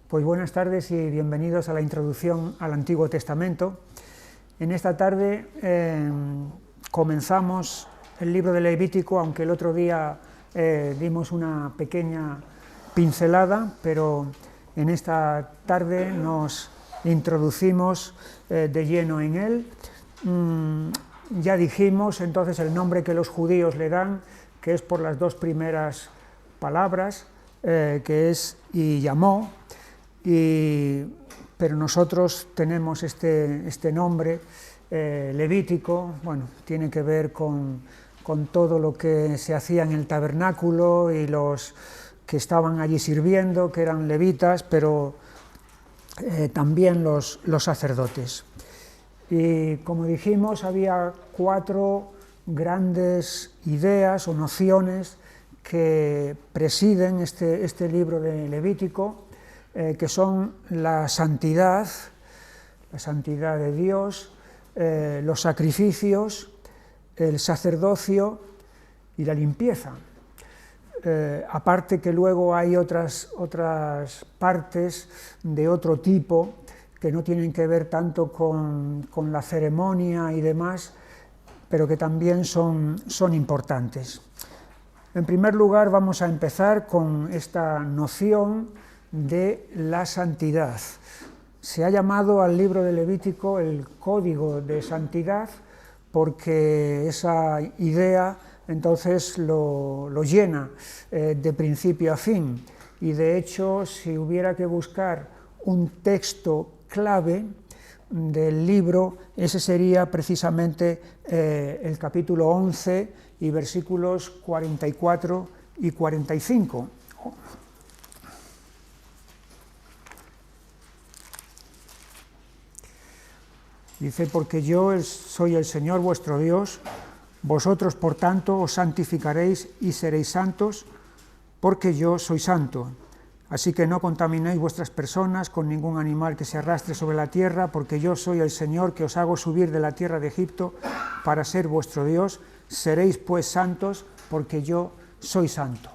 Pues buenas tardes y bienvenidos a la introducción al Antiguo Testamento. En esta tarde comenzamos el libro de Levítico, aunque el otro día dimos una pequeña pincelada, pero en esta tarde nos introducimos de lleno en él. Ya dijimos entonces el nombre que los judíos le dan, que es por las dos primeras palabras, que es y llamó, pero nosotros tenemos este nombre levítico. Bueno, tiene que ver con todo lo que se hacía en el tabernáculo y los que estaban allí sirviendo, que eran levitas, pero también los sacerdotes. Y como dijimos, había cuatro grandes ideas o nociones que presiden este libro de Levítico, que son la santidad de Dios, los sacrificios, el sacerdocio y la limpieza. Aparte que luego hay otras partes de otro tipo que no tienen que ver tanto con la ceremonia y demás, pero que también son importantes. En primer lugar, vamos a empezar con esta noción de la santidad. Se ha llamado al libro de Levítico el Código de Santidad porque esa idea entonces lo llena de principio a fin, y de hecho si hubiera que buscar un texto clave del libro, ese sería precisamente el capítulo 11 y versículos 44 y 45. Dice: porque yo soy el Señor vuestro Dios, vosotros por tanto os santificaréis y seréis santos, porque yo soy santo. Así que no contaminéis vuestras personas con ningún animal que se arrastre sobre la tierra, porque yo soy el Señor que os hago subir de la tierra de Egipto para ser vuestro Dios. Seréis pues santos, porque yo soy santo.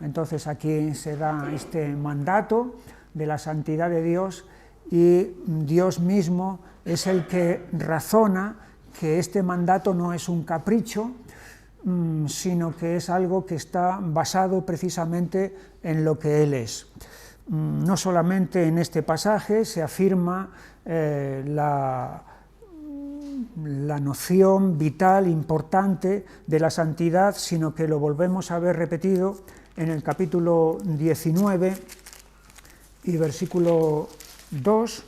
Entonces aquí se da este mandato de la santidad de Dios, y Dios mismo es el que razona que este mandato no es un capricho, sino que es algo que está basado precisamente en lo que Él es. No solamente en este pasaje se afirma la noción vital, importante de la santidad, sino que lo volvemos a ver repetido en el capítulo 19 y versículo 2,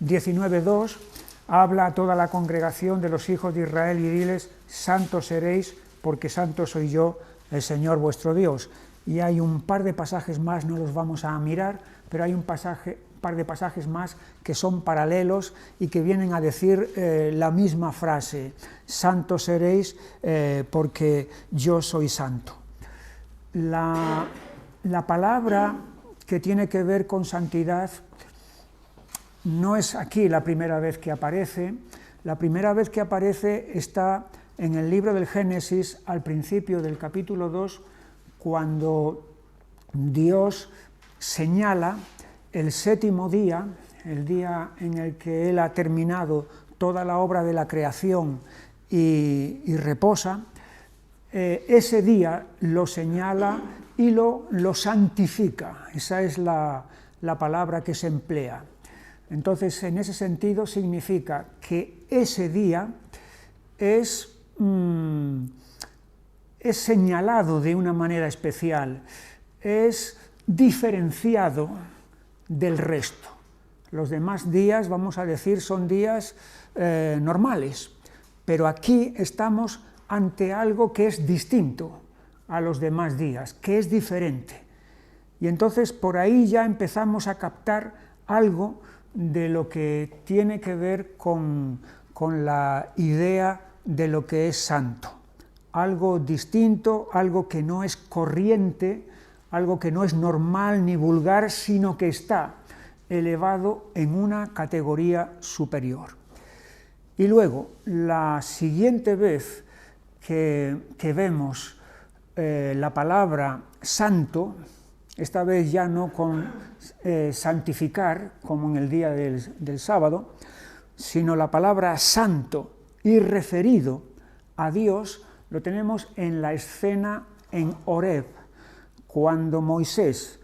19:2, habla a toda la congregación de los hijos de Israel y diles: santos seréis, porque santo soy yo, el Señor vuestro Dios. Y hay un par de pasajes más, no los vamos a mirar, pero hay un par de pasajes más que son paralelos y que vienen a decir la misma frase: santos seréis porque yo soy santo. La palabra que tiene que ver con santidad no es aquí la primera vez que aparece. La primera vez que aparece está en el libro del Génesis, al principio del capítulo 2, cuando Dios señala el séptimo día, el día en el que Él ha terminado toda la obra de la creación y reposa. Ese día lo señala y lo santifica. Esa es la palabra que se emplea. Entonces, en ese sentido significa que ese día es señalado de una manera especial, es diferenciado del resto. Los demás días, vamos a decir, son días normales, pero aquí estamos ante algo que es distinto a los demás días, que es diferente. Y entonces por ahí ya empezamos a captar algo de lo que tiene que ver con la idea de lo que es santo. Algo distinto, algo que no es corriente, algo que no es normal ni vulgar, sino que está elevado en una categoría superior. Y luego, la siguiente vez que vemos la palabra santo esta vez ya no con santificar, como en el día del sábado, sino la palabra santo y referido a Dios lo tenemos en la escena en Horeb, cuando Moisés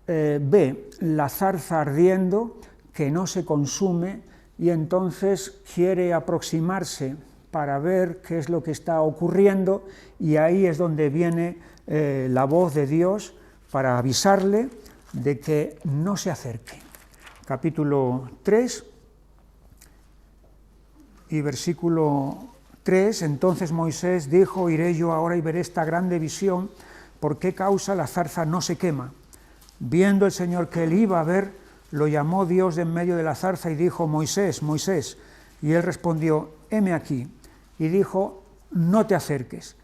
ve la zarza ardiendo que no se consume y entonces quiere aproximarse para ver qué es lo que está ocurriendo, y ahí es donde viene la voz de Dios para avisarle de que no se acerque. Capítulo 3 y versículo 3, entonces Moisés dijo: iré yo ahora y veré esta grande visión, ¿por qué causa la zarza no se quema? Viendo el Señor que él iba a ver, lo llamó Dios de en medio de la zarza y dijo: Moisés, Moisés. Y él respondió: heme aquí. Y dijo: no te acerques,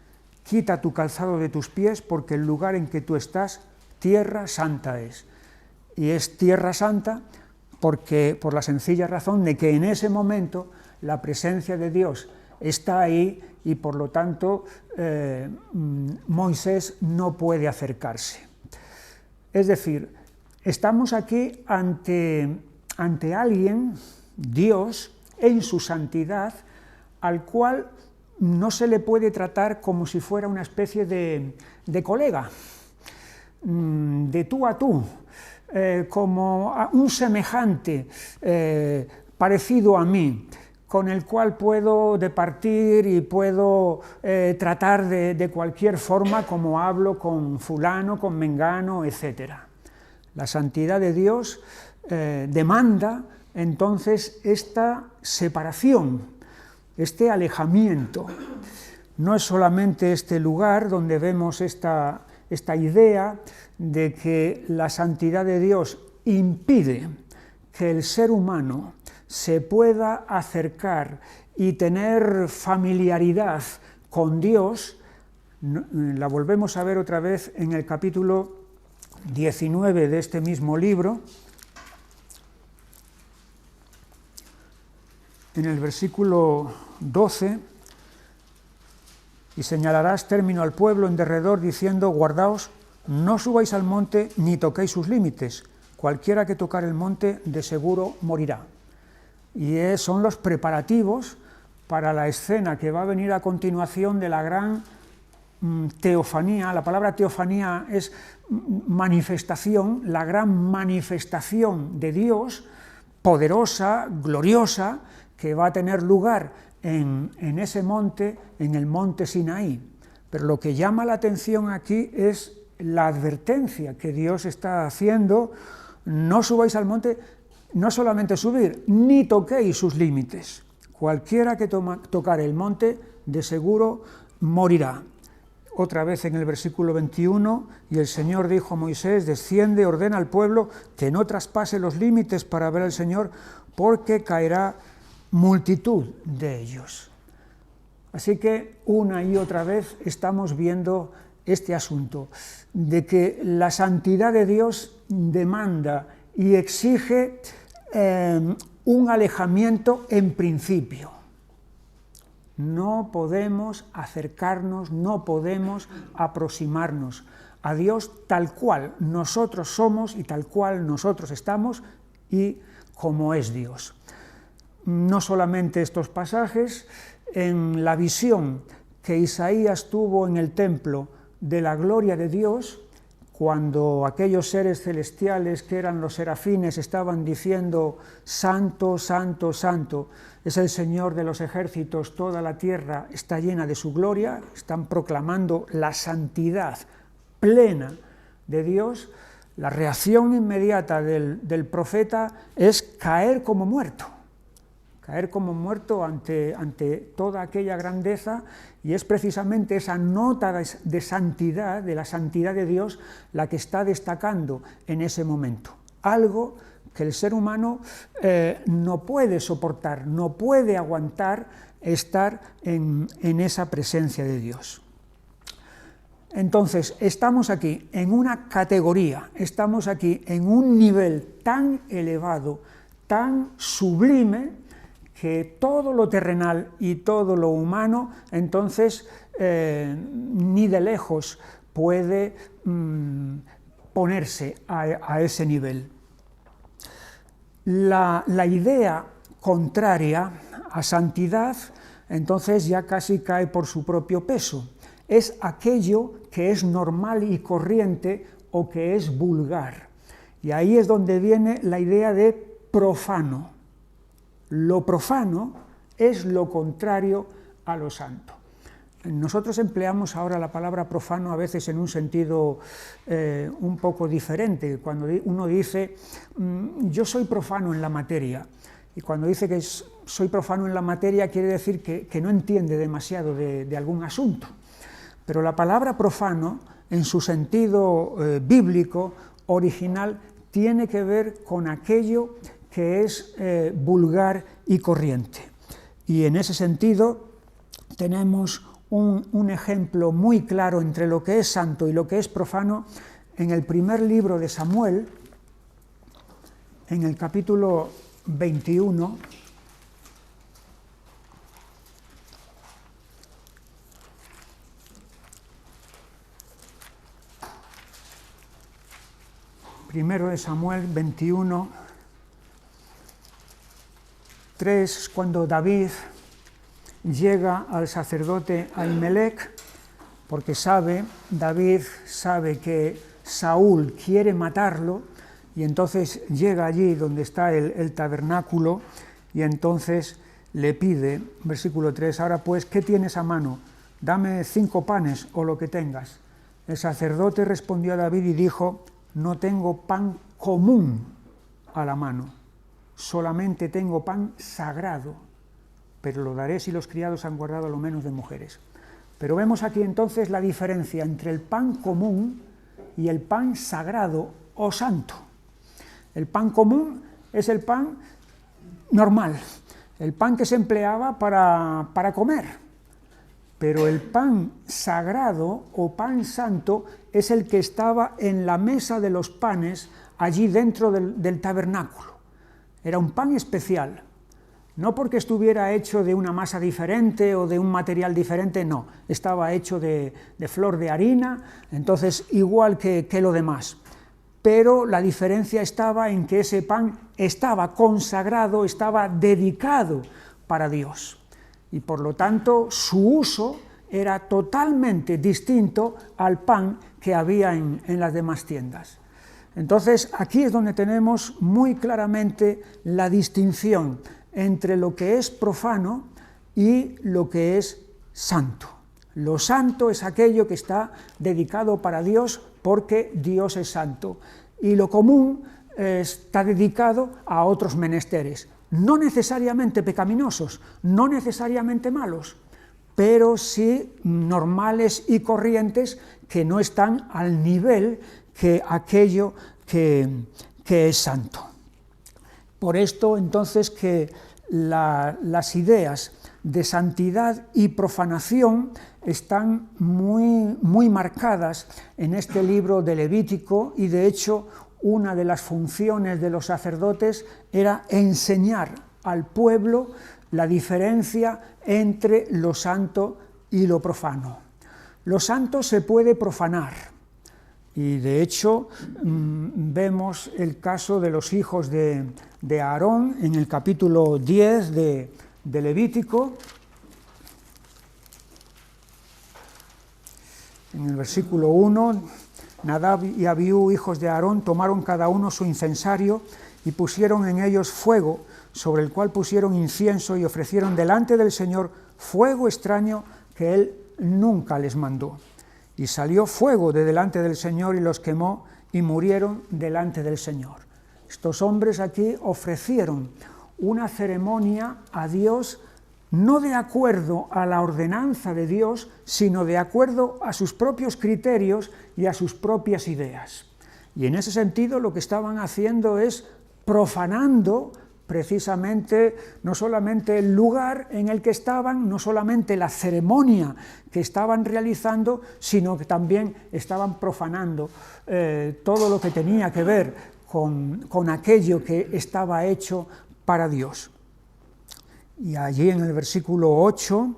quita tu calzado de tus pies, porque el lugar en que tú estás, tierra santa es. Y es tierra santa porque, por la sencilla razón de que en ese momento la presencia de Dios está ahí y por lo tanto Moisés no puede acercarse. Es decir, estamos aquí ante alguien, Dios, en su santidad, al cual no se le puede tratar como si fuera una especie de colega, de tú a tú, como a un semejante parecido a mí, con el cual puedo departir y puedo tratar de cualquier forma como hablo con fulano, con mengano, etc. La santidad de Dios demanda entonces esta separación, este alejamiento. No es solamente este lugar donde vemos esta idea de que la santidad de Dios impide que el ser humano se pueda acercar y tener familiaridad con Dios. La volvemos a ver otra vez en el capítulo 19 de este mismo libro, en el versículo 12, y señalarás término al pueblo en derredor diciendo: guardaos, no subáis al monte ni toquéis sus límites, cualquiera que tocar el monte de seguro morirá. Y son los preparativos para la escena que va a venir a continuación de la gran teofanía. La palabra teofanía es manifestación, la gran manifestación de Dios, poderosa, gloriosa, que va a tener lugar en ese monte, en el monte Sinaí. Pero lo que llama la atención aquí es la advertencia que Dios está haciendo: no subáis al monte, no solamente subir, ni toquéis sus límites. Cualquiera que tocare el monte, de seguro morirá. Otra vez en el versículo 21, y el Señor dijo a Moisés: desciende, ordena al pueblo que no traspase los límites para ver al Señor, porque caerá multitud de ellos. Así que una y otra vez estamos viendo este asunto de que la santidad de Dios demanda y exige un alejamiento en principio. No podemos acercarnos, no podemos aproximarnos a Dios tal cual nosotros somos y tal cual nosotros estamos y como es Dios. No solamente estos pasajes, en la visión que Isaías tuvo en el templo de la gloria de Dios, cuando aquellos seres celestiales que eran los serafines estaban diciendo: santo, santo, santo, es el Señor de los ejércitos, toda la tierra está llena de su gloria, están proclamando la santidad plena de Dios, la reacción inmediata del profeta es caer como muerto ante toda aquella grandeza, y es precisamente esa nota de santidad, de la santidad de Dios, la que está destacando en ese momento. Algo que el ser humano no puede soportar, no puede aguantar estar en esa presencia de Dios. Entonces, estamos aquí en una categoría, estamos aquí en un nivel tan elevado, tan sublime, que todo lo terrenal y todo lo humano, entonces, ni de lejos puede ponerse a ese nivel. La idea contraria a santidad, entonces ya casi cae por su propio peso. Es aquello que es normal y corriente o que es vulgar. Y ahí es donde viene la idea de profano. Lo profano es lo contrario a lo santo. Nosotros empleamos ahora la palabra profano a veces en un sentido un poco diferente. Cuando uno dice, yo soy profano en la materia, y cuando dice que soy profano en la materia quiere decir que no entiende demasiado de algún asunto. Pero la palabra profano, en su sentido bíblico, original, tiene que ver con aquello que es vulgar y corriente. Y en ese sentido tenemos un ejemplo muy claro entre lo que es santo y lo que es profano en el primer libro de Samuel, en el capítulo 21, primero de Samuel 21, 3, cuando David llega al sacerdote Ahimelech, porque David sabe que Saúl quiere matarlo, y entonces llega allí donde está el tabernáculo, y entonces le pide, versículo 3, ahora pues, ¿qué tienes a mano? Dame 5 panes o lo que tengas. El sacerdote respondió a David y dijo, no tengo pan común a la mano, solamente tengo pan sagrado, pero lo daré si los criados han guardado lo menos de mujeres. Pero vemos aquí entonces la diferencia entre el pan común y el pan sagrado o santo. El pan común es el pan normal, el pan que se empleaba para comer, pero el pan sagrado o pan santo es el que estaba en la mesa de los panes allí dentro del tabernáculo. Era un pan especial, no porque estuviera hecho de una masa diferente o de un material diferente, no, estaba hecho de flor de harina, entonces igual que lo demás. Pero la diferencia estaba en que ese pan estaba consagrado, estaba dedicado para Dios. Y por lo tanto su uso era totalmente distinto al pan que había en las demás tiendas. Entonces aquí es donde tenemos muy claramente la distinción entre lo que es profano y lo que es santo. Lo santo es aquello que está dedicado para Dios porque Dios es santo, y lo común está dedicado a otros menesteres, no necesariamente pecaminosos, no necesariamente malos, pero sí normales y corrientes que no están al nivel que aquello que es santo. Por esto, entonces, que las ideas de santidad y profanación están muy marcadas en este libro de Levítico, y de hecho una de las funciones de los sacerdotes era enseñar al pueblo la diferencia entre lo santo y lo profano. Lo santo se puede profanar, y de hecho vemos el caso de los hijos de Aarón en el capítulo 10 de Levítico, en el versículo 1, Nadab y Abiú, hijos de Aarón, tomaron cada uno su incensario y pusieron en ellos fuego, sobre el cual pusieron incienso y ofrecieron delante del Señor fuego extraño que él nunca les mandó. Y salió fuego de delante del Señor y los quemó y murieron delante del Señor. Estos hombres aquí ofrecieron una ceremonia a Dios no de acuerdo a la ordenanza de Dios, sino de acuerdo a sus propios criterios y a sus propias ideas. Y en ese sentido lo que estaban haciendo es profanando precisamente no solamente el lugar en el que estaban, no solamente la ceremonia que estaban realizando, sino que también estaban profanando todo lo que tenía que ver con aquello que estaba hecho para Dios. Y allí en el versículo 8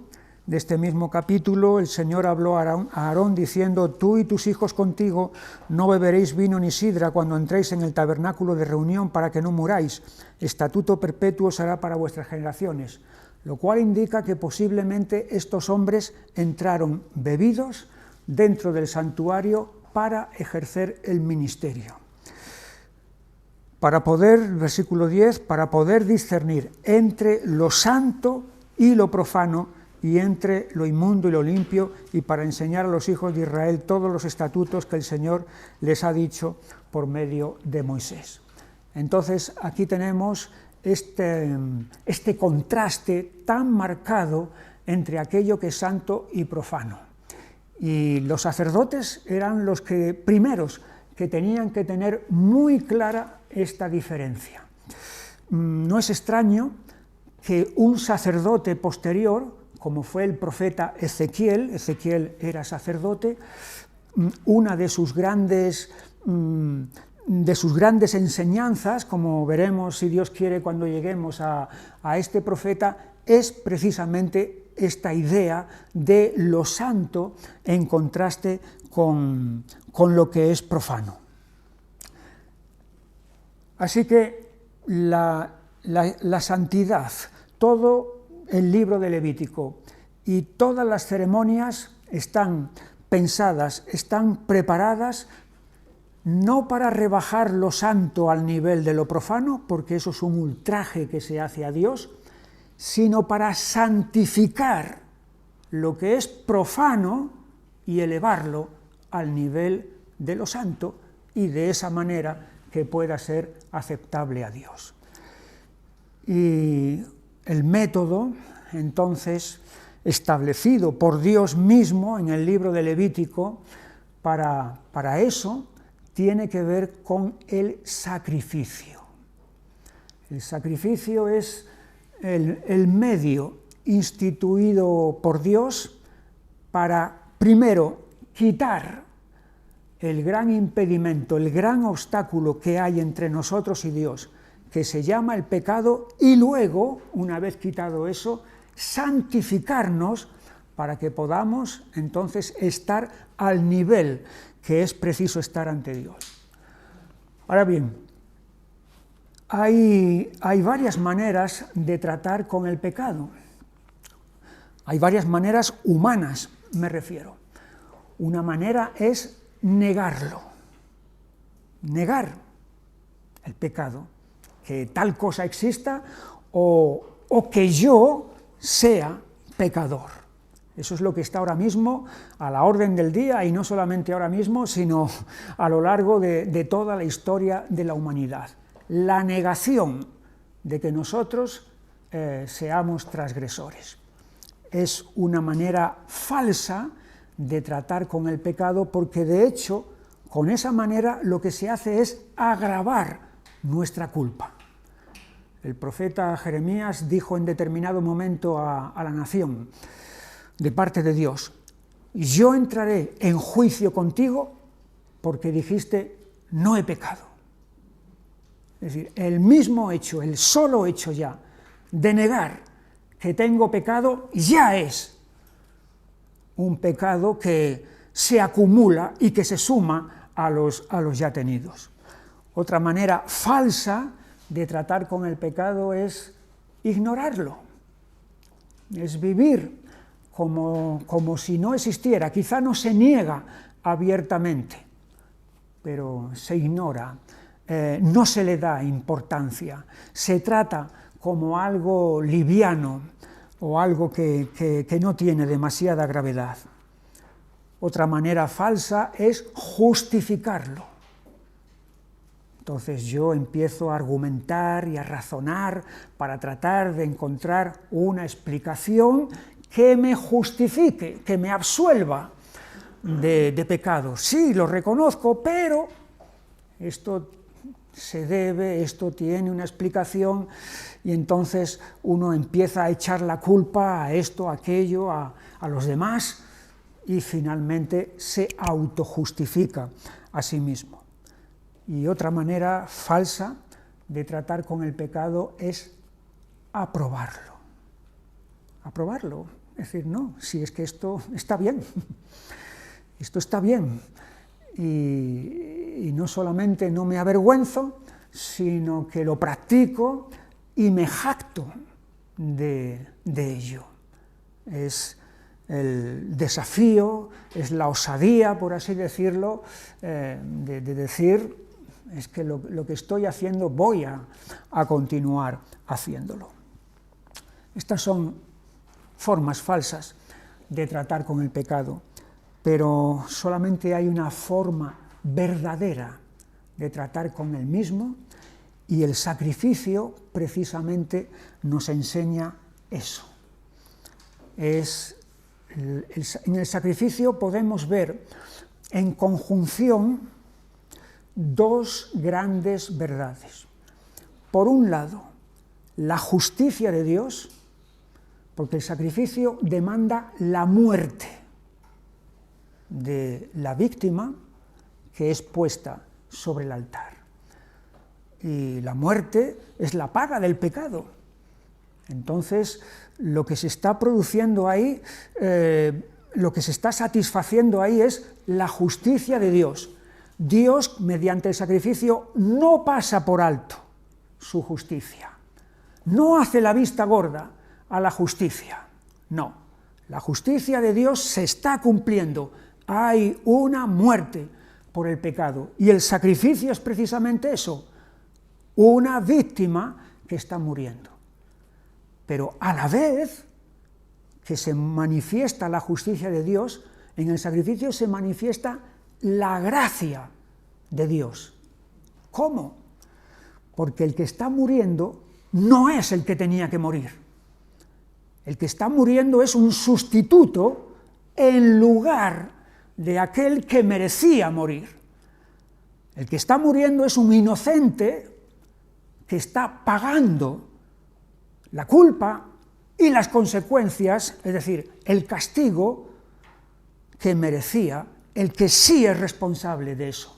de este mismo capítulo, el Señor habló a Aarón diciendo: tú y tus hijos contigo no beberéis vino ni sidra cuando entréis en el tabernáculo de reunión, para que no muráis. Estatuto perpetuo será para vuestras generaciones. Lo cual indica que posiblemente estos hombres entraron bebidos dentro del santuario para ejercer el ministerio. Para poder, versículo 10, para poder discernir entre lo santo y lo profano, y entre lo inmundo y lo limpio, y para enseñar a los hijos de Israel todos los estatutos que el Señor les ha dicho por medio de Moisés. Entonces aquí tenemos este contraste tan marcado entre aquello que es santo y profano. Y los sacerdotes eran los primeros que tenían que tener muy clara esta diferencia. No es extraño que un sacerdote posterior, como fue el profeta Ezequiel era sacerdote, una de sus grandes enseñanzas, como veremos si Dios quiere cuando lleguemos a este profeta, es precisamente esta idea de lo santo en contraste con lo que es profano. Así que la santidad, todo el libro de Levítico y todas las ceremonias están pensadas, están preparadas no para rebajar lo santo al nivel de lo profano, porque eso es un ultraje que se hace a Dios, sino para santificar lo que es profano y elevarlo al nivel de lo santo, y de esa manera que pueda ser aceptable a Dios. Y el método, entonces, establecido por Dios mismo en el libro de Levítico para eso, tiene que ver con el sacrificio. El sacrificio es el medio instituido por Dios para, primero, quitar el gran impedimento, el gran obstáculo que hay entre nosotros y Dios, que se llama el pecado, y luego, una vez quitado eso, santificarnos para que podamos entonces estar al nivel que es preciso estar ante Dios. Ahora bien, hay varias maneras de tratar con el pecado. Hay varias maneras humanas, me refiero. Una manera es negarlo, negar el pecado, que tal cosa exista o que yo sea pecador. Eso es lo que está ahora mismo a la orden del día, y no solamente ahora mismo, sino a lo largo de toda la historia de la humanidad. La negación de que nosotros seamos transgresores. Es una manera falsa de tratar con el pecado, porque de hecho, con esa manera lo que se hace es agravar nuestra culpa. El profeta Jeremías dijo en determinado momento a la nación, de parte de Dios: yo entraré en juicio contigo porque dijiste, no he pecado. Es decir, el mismo hecho, el solo hecho ya de negar que tengo pecado, ya es un pecado que se acumula y que se suma a los ya tenidos. Otra manera falsa de tratar con el pecado es ignorarlo, es vivir como si no existiera. Quizá no se niega abiertamente, pero se ignora, no se le da importancia, se trata como algo liviano o algo que no tiene demasiada gravedad. Otra manera falsa es justificarlo. Entonces yo empiezo a argumentar y a razonar para tratar de encontrar una explicación que me justifique, que me absuelva de pecado. Sí, lo reconozco, pero esto se debe, esto tiene una explicación, y entonces uno empieza a echar la culpa a esto, a aquello, a los demás, y finalmente se autojustifica a sí mismo. Y otra manera falsa de tratar con el pecado es aprobarlo. Aprobarlo. Es decir, no, si es que esto está bien, esto está bien. Y no solamente no me avergüenzo, sino que lo practico y me jacto de ello. Es el desafío, es la osadía, por así decirlo, de decir, es que lo que estoy haciendo voy a continuar haciéndolo. Estas son formas falsas de tratar con el pecado, pero solamente hay una forma verdadera de tratar con el mismo, y el sacrificio precisamente nos enseña eso. En el sacrificio podemos ver en conjunción dos grandes verdades. Por un lado, la justicia de Dios, porque el sacrificio demanda la muerte de la víctima que es puesta sobre el altar. Y la muerte es la paga del pecado. Entonces, lo que se está produciendo ahí, lo que se está satisfaciendo ahí es la justicia de Dios. Dios, mediante el sacrificio, no pasa por alto su justicia. No hace la vista gorda a la justicia. No, la justicia de Dios se está cumpliendo. Hay una muerte por el pecado. Y el sacrificio es precisamente eso, una víctima que está muriendo. Pero a la vez que se manifiesta la justicia de Dios, en el sacrificio se manifiesta la gracia de Dios. ¿Cómo? Porque el que está muriendo no es el que tenía que morir. El que está muriendo es un sustituto en lugar de aquel que merecía morir. El que está muriendo es un inocente que está pagando la culpa y las consecuencias, es decir, el castigo que merecía el que sí es responsable de eso.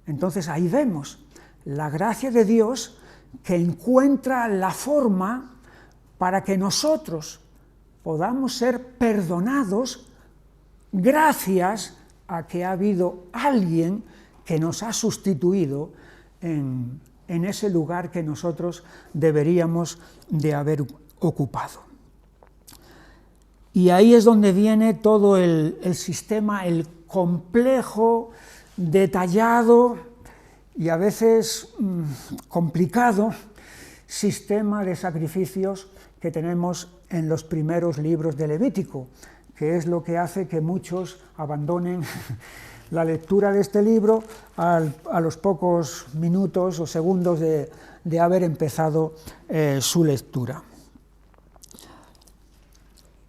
Entonces ahí vemos la gracia de Dios que encuentra la forma para que nosotros podamos ser perdonados gracias a que ha habido alguien que nos ha sustituido en ese lugar que nosotros deberíamos de haber ocupado. Y ahí es donde viene todo el sistema, el complejo, detallado y a veces complicado sistema de sacrificios que tenemos en los primeros libros de Levítico, que es lo que hace que muchos abandonen la lectura de este libro a los pocos minutos o segundos de haber empezado su lectura.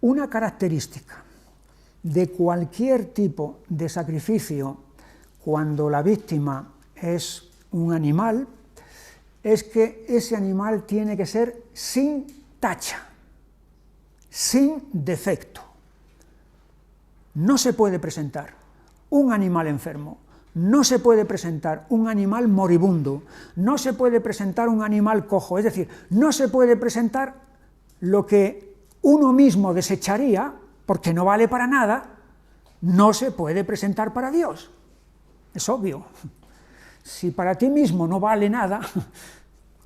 Una característica de cualquier tipo de sacrificio cuando la víctima es un animal es que ese animal tiene que ser sin tacha, sin defecto. No se puede presentar un animal enfermo, no se puede presentar un animal moribundo, no se puede presentar un animal cojo, es decir, no se puede presentar lo que uno mismo desecharía, porque no vale para nada, no se puede presentar para Dios. Es obvio. Si para ti mismo no vale nada,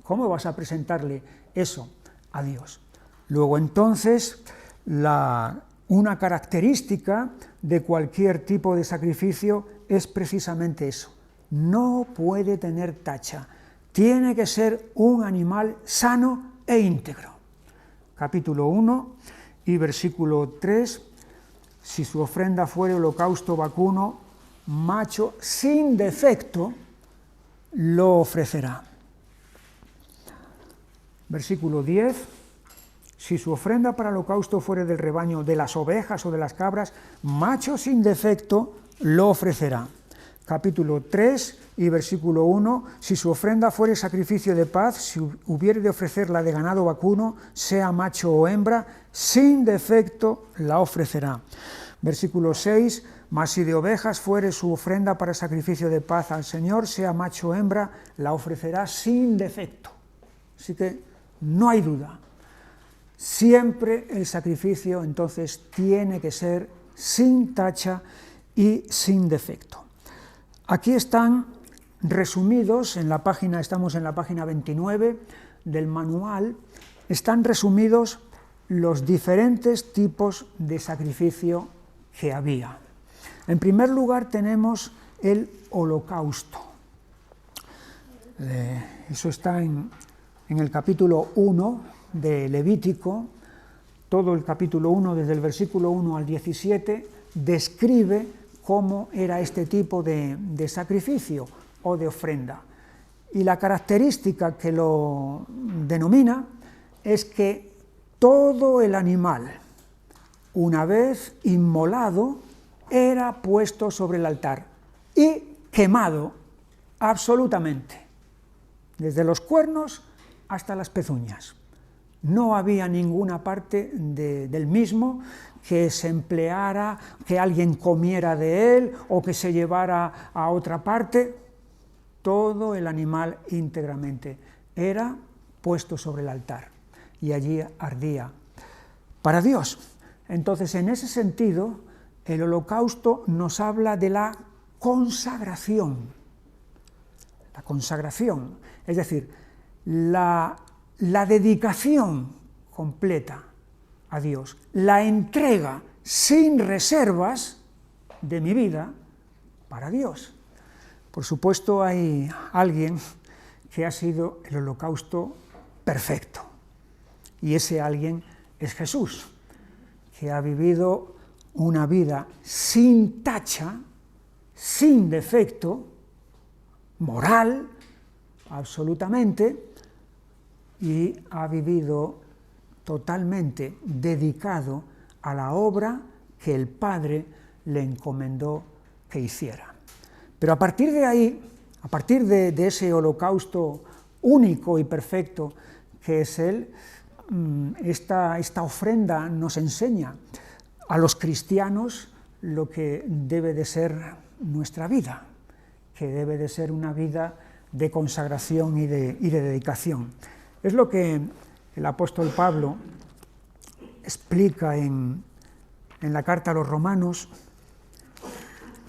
¿cómo vas a presentarle eso a Dios? Luego entonces, una característica de cualquier tipo de sacrificio es precisamente eso. No puede tener tacha. Tiene que ser un animal sano e íntegro. Capítulo 1 y versículo 3. Si su ofrenda fuere holocausto vacuno, macho sin defecto, lo ofrecerá. Versículo 10. Si su ofrenda para holocausto fuere del rebaño de las ovejas o de las cabras, macho sin defecto lo ofrecerá. Capítulo 3 y versículo 1, si su ofrenda fuere sacrificio de paz, si hubiere de ofrecerla de ganado vacuno, sea macho o hembra, sin defecto la ofrecerá. Versículo 6, mas si de ovejas fuere su ofrenda para sacrificio de paz al Señor, sea macho o hembra, la ofrecerá sin defecto. Así que no hay duda. Siempre el sacrificio entonces tiene que ser sin tacha y sin defecto. Aquí están resumidos, estamos en la página 29 del manual, están resumidos los diferentes tipos de sacrificio que había. En primer lugar tenemos el holocausto. Eso está en el capítulo 1 de Levítico. Todo el capítulo 1, desde el versículo 1 al 17, describe cómo era este tipo de sacrificio o de ofrenda. Y la característica que lo denomina es que todo el animal, una vez inmolado, era puesto sobre el altar y quemado absolutamente, desde los cuernos hasta las pezuñas. No había ninguna parte del mismo que se empleara, que alguien comiera de él o que se llevara a otra parte. Todo el animal íntegramente era puesto sobre el altar y allí ardía para Dios. Entonces, en ese sentido, el holocausto nos habla de la consagración. La consagración, es decir, la dedicación completa a Dios, la entrega sin reservas de mi vida para Dios. Por supuesto, hay alguien que ha sido el holocausto perfecto, y ese alguien es Jesús, que ha vivido una vida sin tacha, sin defecto, moral, absolutamente, y ha vivido totalmente dedicado a la obra que el Padre le encomendó que hiciera. Pero a partir de ahí, a partir de ese holocausto único y perfecto que es Él, esta ofrenda nos enseña a los cristianos lo que debe de ser nuestra vida, que debe de ser una vida de consagración y de dedicación. Es lo que el apóstol Pablo explica en la carta a los Romanos,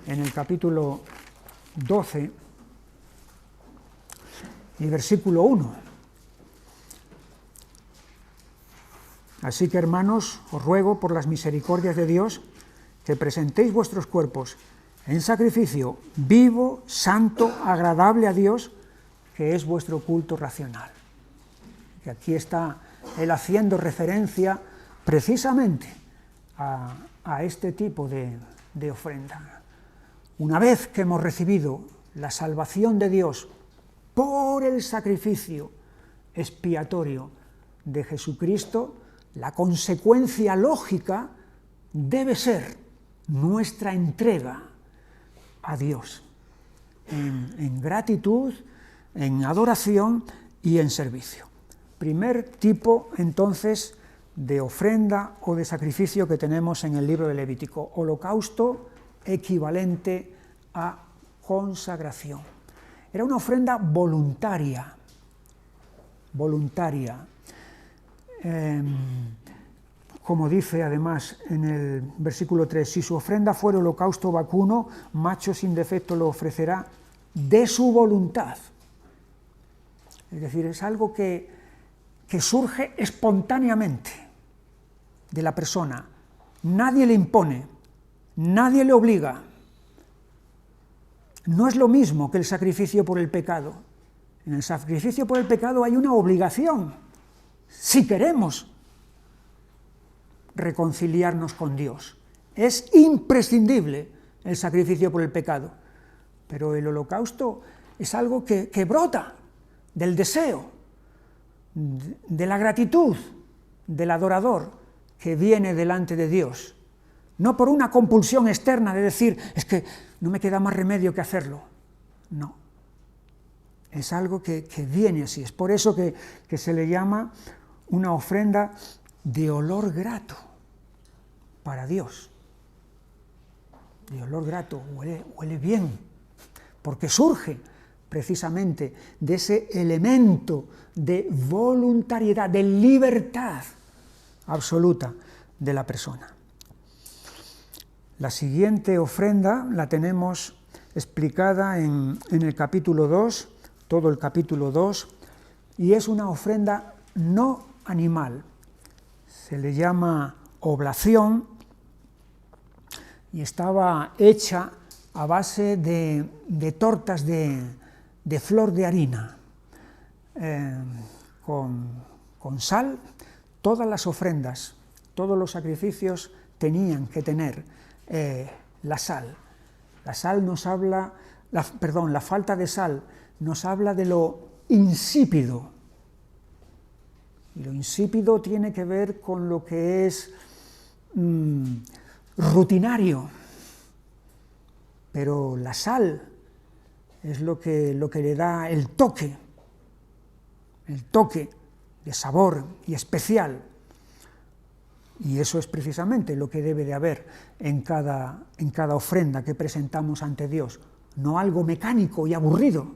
en el capítulo 12 y versículo 1. Así que, hermanos, os ruego por las misericordias de Dios que presentéis vuestros cuerpos en sacrificio vivo, santo, agradable a Dios, que es vuestro culto racional. Y aquí está él haciendo referencia precisamente a este tipo de ofrenda. Una vez que hemos recibido la salvación de Dios por el sacrificio expiatorio de Jesucristo, la consecuencia lógica debe ser nuestra entrega a Dios en gratitud, en adoración y en servicio. Primer tipo, entonces, de ofrenda o de sacrificio que tenemos en el libro de Levítico: holocausto equivalente a consagración. Era una ofrenda voluntaria, como dice además en el versículo 3, si su ofrenda fuera holocausto vacuno, macho sin defecto lo ofrecerá de su voluntad. Es decir, es algo que surge espontáneamente de la persona. Nadie le impone, nadie le obliga. No es lo mismo que el sacrificio por el pecado. En el sacrificio por el pecado hay una obligación, si queremos reconciliarnos con Dios. Es imprescindible el sacrificio por el pecado, pero el holocausto es algo que brota del deseo, de la gratitud del adorador que viene delante de Dios, no por una compulsión externa de decir, es que no me queda más remedio que hacerlo. No, es algo que viene así. Es por eso que se le llama una ofrenda de olor grato para Dios. De olor grato, huele bien, porque surge precisamente de ese elemento de voluntariedad, de libertad absoluta de la persona. La siguiente ofrenda la tenemos explicada en el capítulo 2, todo el capítulo 2, y es una ofrenda no animal. Se le llama oblación y estaba hecha a base de tortas de flor de harina, con sal. Todas las ofrendas, todos los sacrificios tenían que tener la sal. La sal nos habla, la falta de sal nos habla de lo insípido. Y lo insípido tiene que ver con lo que es rutinario. Pero la sal es lo que le da el toque de sabor y especial. Y eso es precisamente lo que debe de haber en cada ofrenda que presentamos ante Dios. No algo mecánico y aburrido,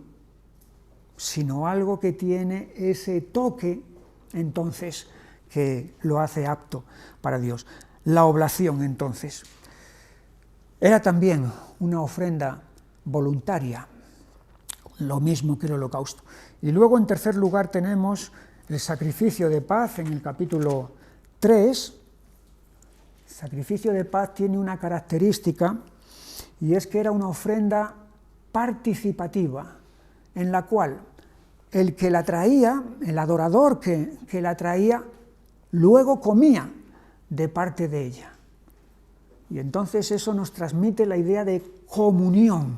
sino algo que tiene ese toque, entonces, que lo hace apto para Dios. La oblación, entonces, era también una ofrenda voluntaria, lo mismo que el holocausto. Y luego, en tercer lugar, tenemos el sacrificio de paz en el capítulo 3. El sacrificio de paz tiene una característica, y es que era una ofrenda participativa, en la cual el que la traía, el adorador que la traía, luego comía de parte de ella. Y entonces eso nos transmite la idea de comunión,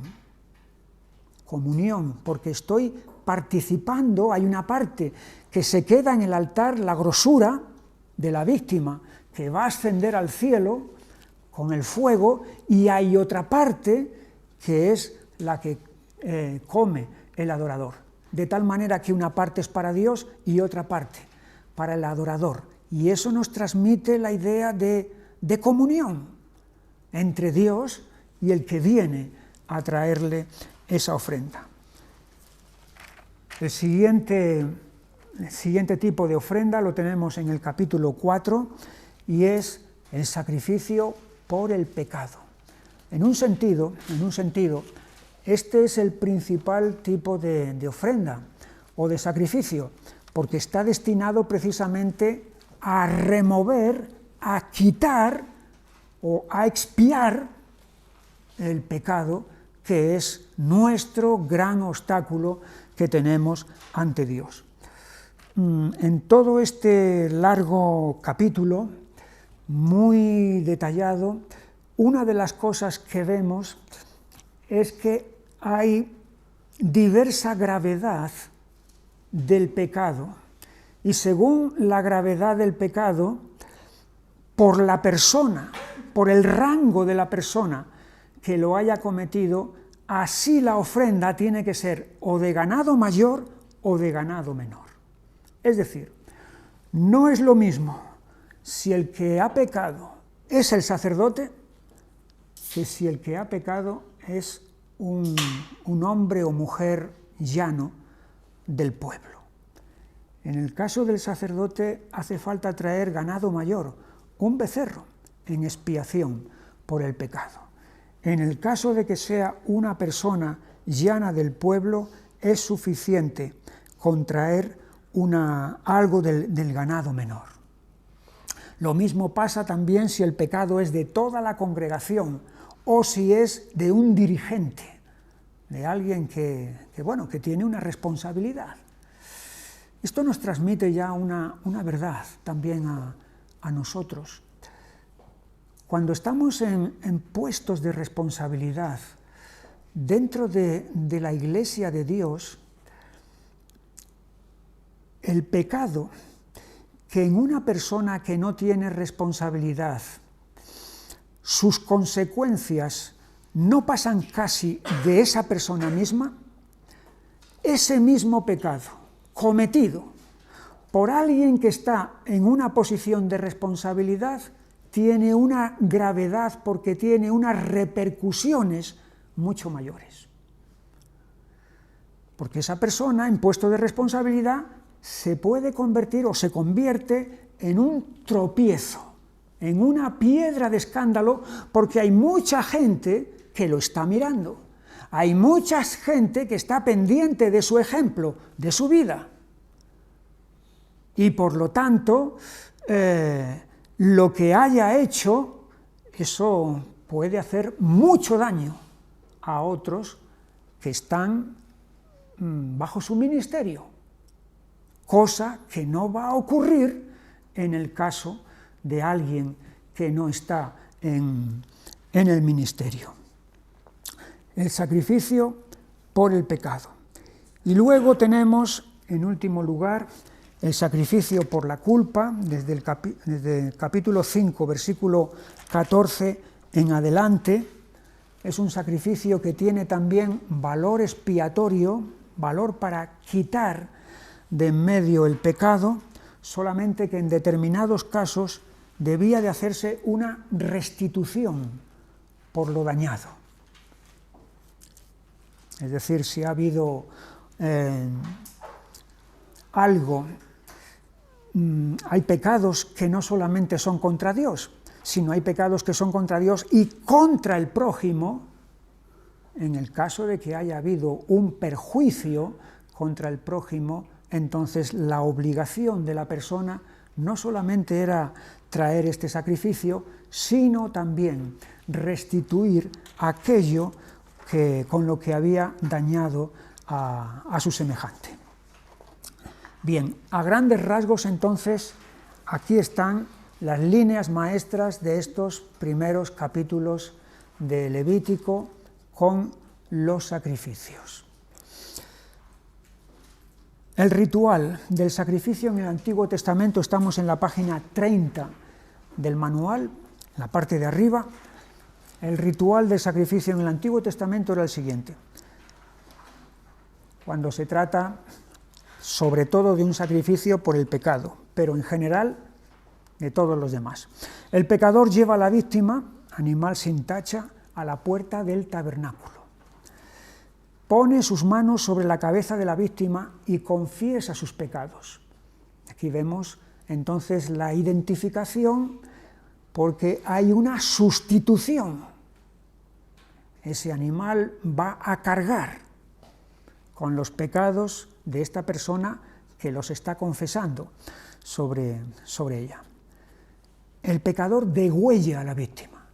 porque estoy participando, hay una parte que se queda en el altar, la grosura de la víctima, que va a ascender al cielo con el fuego, y hay otra parte que es la que come el adorador, de tal manera que una parte es para Dios y otra parte para el adorador, y eso nos transmite la idea de comunión entre Dios y el que viene a traerle esa ofrenda. El siguiente tipo de ofrenda lo tenemos en el capítulo 4, y es el sacrificio por el pecado. En un sentido, este es el principal tipo de ofrenda o de sacrificio, porque está destinado precisamente a remover, a quitar o a expiar el pecado, que es nuestro gran obstáculo que tenemos ante Dios. En todo este largo capítulo, muy detallado, una de las cosas que vemos es que hay diversa gravedad del pecado, y según la gravedad del pecado, por la persona, por el rango de la persona que lo haya cometido, así la ofrenda tiene que ser o de ganado mayor o de ganado menor. Es decir, no es lo mismo si el que ha pecado es el sacerdote que si el que ha pecado es un hombre o mujer llano del pueblo. En el caso del sacerdote hace falta traer ganado mayor, un becerro, en expiación por el pecado. En el caso de que sea una persona llana del pueblo, es suficiente con traer algo del ganado menor. Lo mismo pasa también si el pecado es de toda la congregación o si es de un dirigente, de alguien que tiene una responsabilidad. Esto nos transmite ya una verdad también a nosotros. Cuando estamos en puestos de responsabilidad dentro de la Iglesia de Dios, el pecado que en una persona que no tiene responsabilidad, sus consecuencias no pasan casi de esa persona misma, ese mismo pecado cometido por alguien que está en una posición de responsabilidad tiene una gravedad, porque tiene unas repercusiones mucho mayores. Porque esa persona en puesto de responsabilidad se puede convertir o se convierte en un tropiezo, en una piedra de escándalo, porque hay mucha gente que lo está mirando. Hay mucha gente que está pendiente de su ejemplo, de su vida. Y por lo tanto, lo que haya hecho, eso puede hacer mucho daño a otros que están bajo su ministerio, cosa que no va a ocurrir en el caso de alguien que no está en el ministerio. El sacrificio por el pecado. Y luego tenemos, en último lugar, el sacrificio por la culpa, desde el capítulo 5, versículo 14 en adelante. Es un sacrificio que tiene también valor expiatorio, valor para quitar de en medio el pecado, solamente que en determinados casos debía de hacerse una restitución por lo dañado. Es decir, si ha habido algo, hay pecados que no solamente son contra Dios, sino hay pecados que son contra Dios y contra el prójimo. En el caso de que haya habido un perjuicio contra el prójimo, entonces la obligación de la persona no solamente era traer este sacrificio, sino también restituir aquello con lo que había dañado a su semejante. Bien, a grandes rasgos entonces, aquí están las líneas maestras de estos primeros capítulos de Levítico con los sacrificios. El ritual del sacrificio en el Antiguo Testamento, estamos en la página 30 del manual, en la parte de arriba. El ritual del sacrificio en el Antiguo Testamento era el siguiente. Cuando se trata sobre todo de un sacrificio por el pecado, pero en general de todos los demás. El pecador lleva a la víctima, animal sin tacha, a la puerta del tabernáculo. Pone sus manos sobre la cabeza de la víctima y confiesa sus pecados. Aquí vemos entonces la identificación, porque hay una sustitución. Ese animal va a cargar con los pecados de esta persona que los está confesando sobre ella. El pecador degüella a la víctima.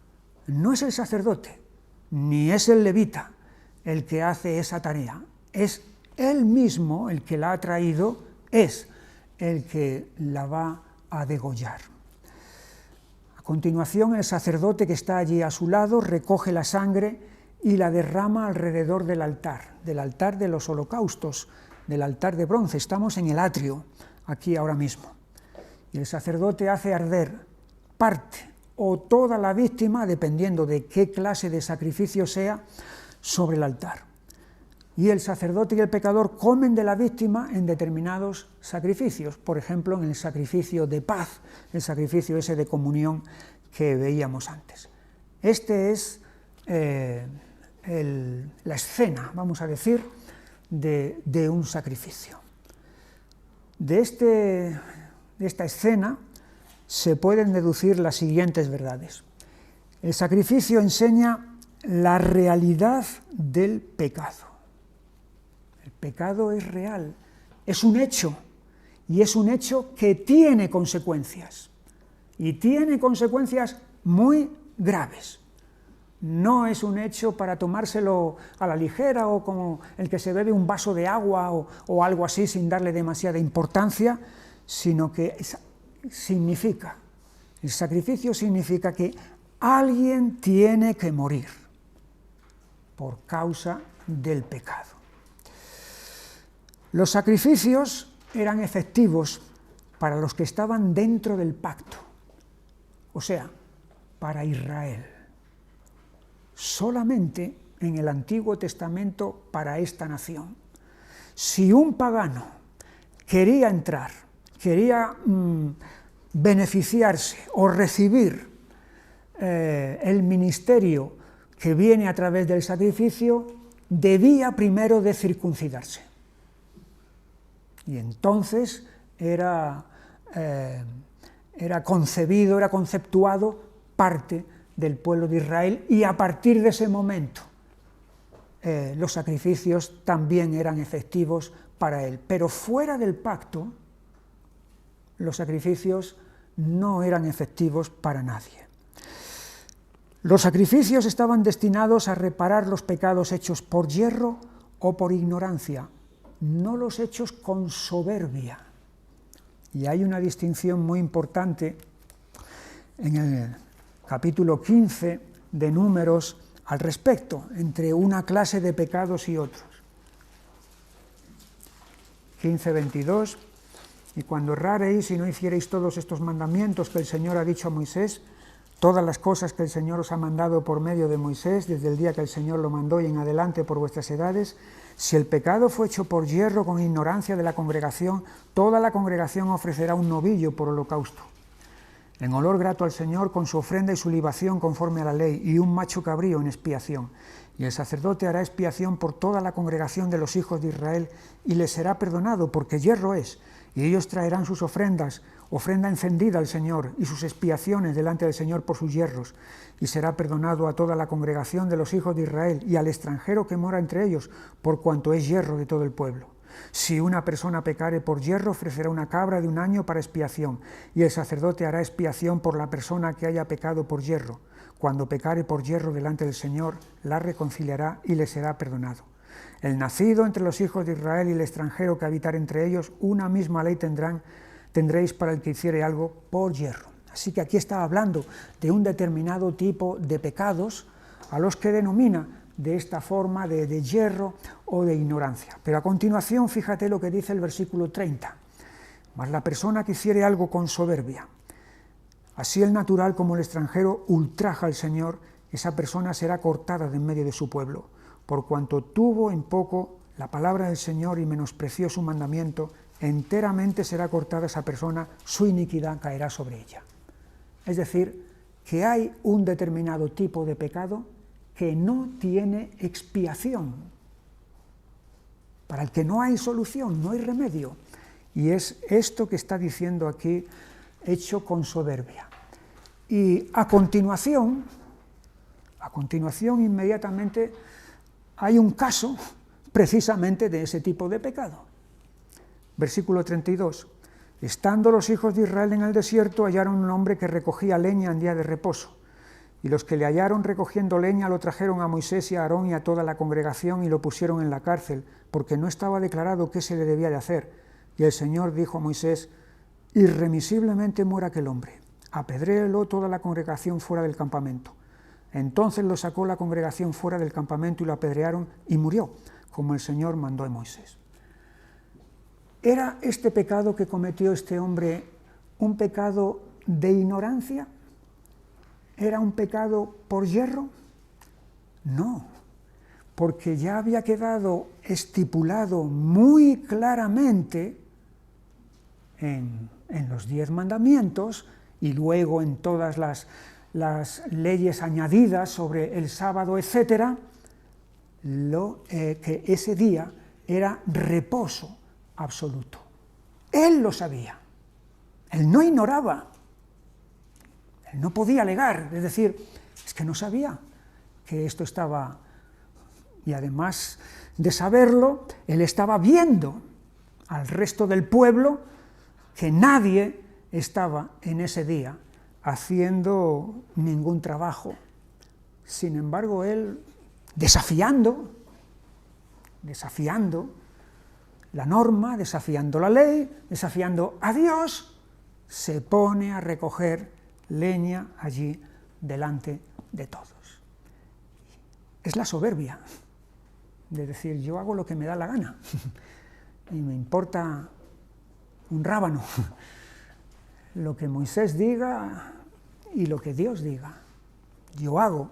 No es el sacerdote, ni es el levita el que hace esa tarea. Es él mismo el que la ha traído, es el que la va a degollar. A continuación, el sacerdote que está allí a su lado recoge la sangre y la derrama alrededor del altar de los holocaustos, del altar de bronce. Estamos en el atrio, aquí ahora mismo. Y el sacerdote hace arder parte o toda la víctima, dependiendo de qué clase de sacrificio sea, sobre el altar. Y el sacerdote y el pecador comen de la víctima en determinados sacrificios, por ejemplo, en el sacrificio de paz, el sacrificio ese de comunión que veíamos antes. Este es la escena, vamos a decir, de un sacrificio. De esta escena se pueden deducir las siguientes verdades. El sacrificio enseña la realidad del pecado. El pecado es real, es un hecho, y es un hecho que tiene consecuencias, y tiene consecuencias muy graves. No es un hecho para tomárselo a la ligera o como el que se bebe un vaso de agua o algo así sin darle demasiada importancia, sino que significa, el sacrificio significa que alguien tiene que morir por causa del pecado. Los sacrificios eran efectivos para los que estaban dentro del pacto, o sea, para Israel. Solamente en el Antiguo Testamento para esta nación. Si un pagano quería entrar, quería beneficiarse o recibir el ministerio que viene a través del sacrificio, debía primero de circuncidarse. Y entonces era concebido, era conceptuado parte del pueblo de Israel, y a partir de ese momento los sacrificios también eran efectivos para él. Pero fuera del pacto, los sacrificios no eran efectivos para nadie. Los sacrificios estaban destinados a reparar los pecados hechos por yerro o por ignorancia, no los hechos con soberbia. Y hay una distinción muy importante en el capítulo 15 de Números al respecto, entre una clase de pecados y otros. 15:22, y cuando errareis y no hiciereis todos estos mandamientos que el Señor ha dicho a Moisés, todas las cosas que el Señor os ha mandado por medio de Moisés, desde el día que el Señor lo mandó y en adelante por vuestras edades, si el pecado fue hecho por yerro con ignorancia de la congregación, toda la congregación ofrecerá un novillo por holocausto, en olor grato al Señor, con su ofrenda y su libación conforme a la ley, y un macho cabrío en expiación. Y el sacerdote hará expiación por toda la congregación de los hijos de Israel, y les será perdonado, porque yerro es. Y ellos traerán sus ofrendas, ofrenda encendida al Señor, y sus expiaciones delante del Señor por sus yerros, y será perdonado a toda la congregación de los hijos de Israel, y al extranjero que mora entre ellos, por cuanto es yerro de todo el pueblo. Si una persona pecare por yerro, ofrecerá una cabra de 1 año para expiación, y el sacerdote hará expiación por la persona que haya pecado por yerro. Cuando pecare por yerro delante del Señor, la reconciliará y le será perdonado. El nacido entre los hijos de Israel y el extranjero que habitar entre ellos, una misma ley tendréis para el que hiciere algo por yerro. Así que aquí está hablando de un determinado tipo de pecados a los que denomina de esta forma de yerro o de ignorancia. Pero a continuación, fíjate lo que dice el versículo 30. Mas la persona que hiciere algo con soberbia, así el natural como el extranjero, ultraja al Señor, esa persona será cortada de en medio de su pueblo, por cuanto tuvo en poco la palabra del Señor y menospreció su mandamiento, enteramente será cortada esa persona, su iniquidad caerá sobre ella. Es decir, que hay un determinado tipo de pecado que no tiene expiación, para el que no hay solución, no hay remedio, y es esto que está diciendo aquí, hecho con soberbia. Y a continuación inmediatamente hay un caso precisamente de ese tipo de pecado. Versículo 32. Estando los hijos de Israel en el desierto, hallaron un hombre que recogía leña en día de reposo. Y los que le hallaron recogiendo leña lo trajeron a Moisés y a Aarón y a toda la congregación y lo pusieron en la cárcel, porque no estaba declarado qué se le debía de hacer. Y el Señor dijo a Moisés: irremisiblemente muera aquel hombre, apedréelo toda la congregación fuera del campamento. Entonces lo sacó la congregación fuera del campamento y lo apedrearon y murió, como el Señor mandó a Moisés. ¿Era este pecado que cometió este hombre un pecado de ignorancia? ¿Era un pecado por yerro? No, porque ya había quedado estipulado muy claramente en los 10 mandamientos y luego en todas las leyes añadidas sobre el sábado, etcétera, que ese día era reposo absoluto. Él lo sabía, él no ignoraba, él no podía alegar, es decir, es que no sabía que esto estaba, y además de saberlo, él estaba viendo al resto del pueblo que nadie estaba en ese día haciendo ningún trabajo. Sin embargo, él, desafiando la norma, desafiando la ley, desafiando a Dios, se pone a recoger leña allí delante de todos. Es la soberbia de decir: yo hago lo que me da la gana y me importa un rábano lo que Moisés diga y lo que Dios diga. Yo hago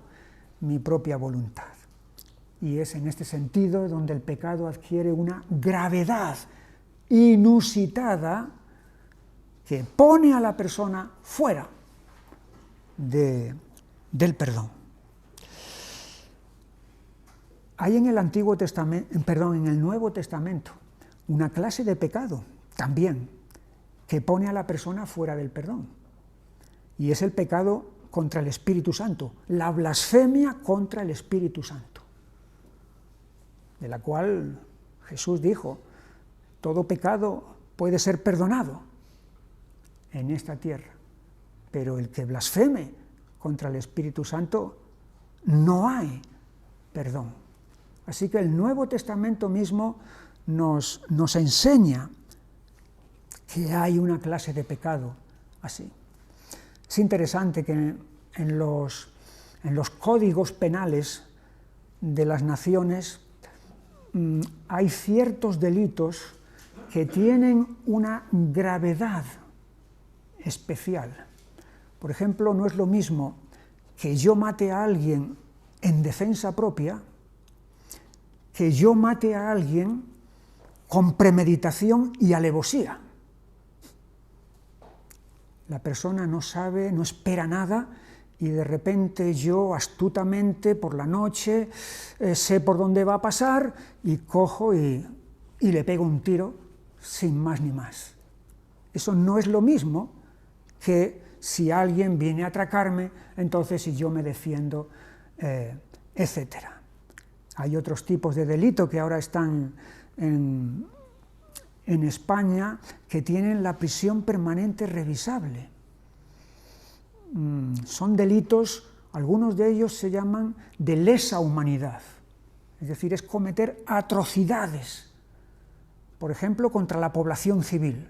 mi propia voluntad. Y es en este sentido donde el pecado adquiere una gravedad inusitada que pone a la persona fuera del perdón. Hay en el Nuevo Testamento una clase de pecado también que pone a la persona fuera del perdón. Y es el pecado contra el Espíritu Santo, la blasfemia contra el Espíritu Santo, de la cual Jesús dijo, todo pecado puede ser perdonado en esta tierra, pero el que blasfeme contra el Espíritu Santo no hay perdón. Así que el Nuevo Testamento mismo nos enseña que hay una clase de pecado así. Es interesante que en los códigos penales de las naciones hay ciertos delitos que tienen una gravedad especial. Por ejemplo, no es lo mismo que yo mate a alguien en defensa propia que yo mate a alguien con premeditación y alevosía. La persona no sabe, no espera nada, y de repente yo astutamente por la noche sé por dónde va a pasar y cojo y le pego un tiro sin más ni más. Eso no es lo mismo que si alguien viene a atracarme, entonces si yo me defiendo, etcétera. Hay otros tipos de delito que ahora están en España que tienen la prisión permanente revisable. Son delitos, algunos de ellos se llaman de lesa humanidad, es decir, es cometer atrocidades, por ejemplo, contra la población civil.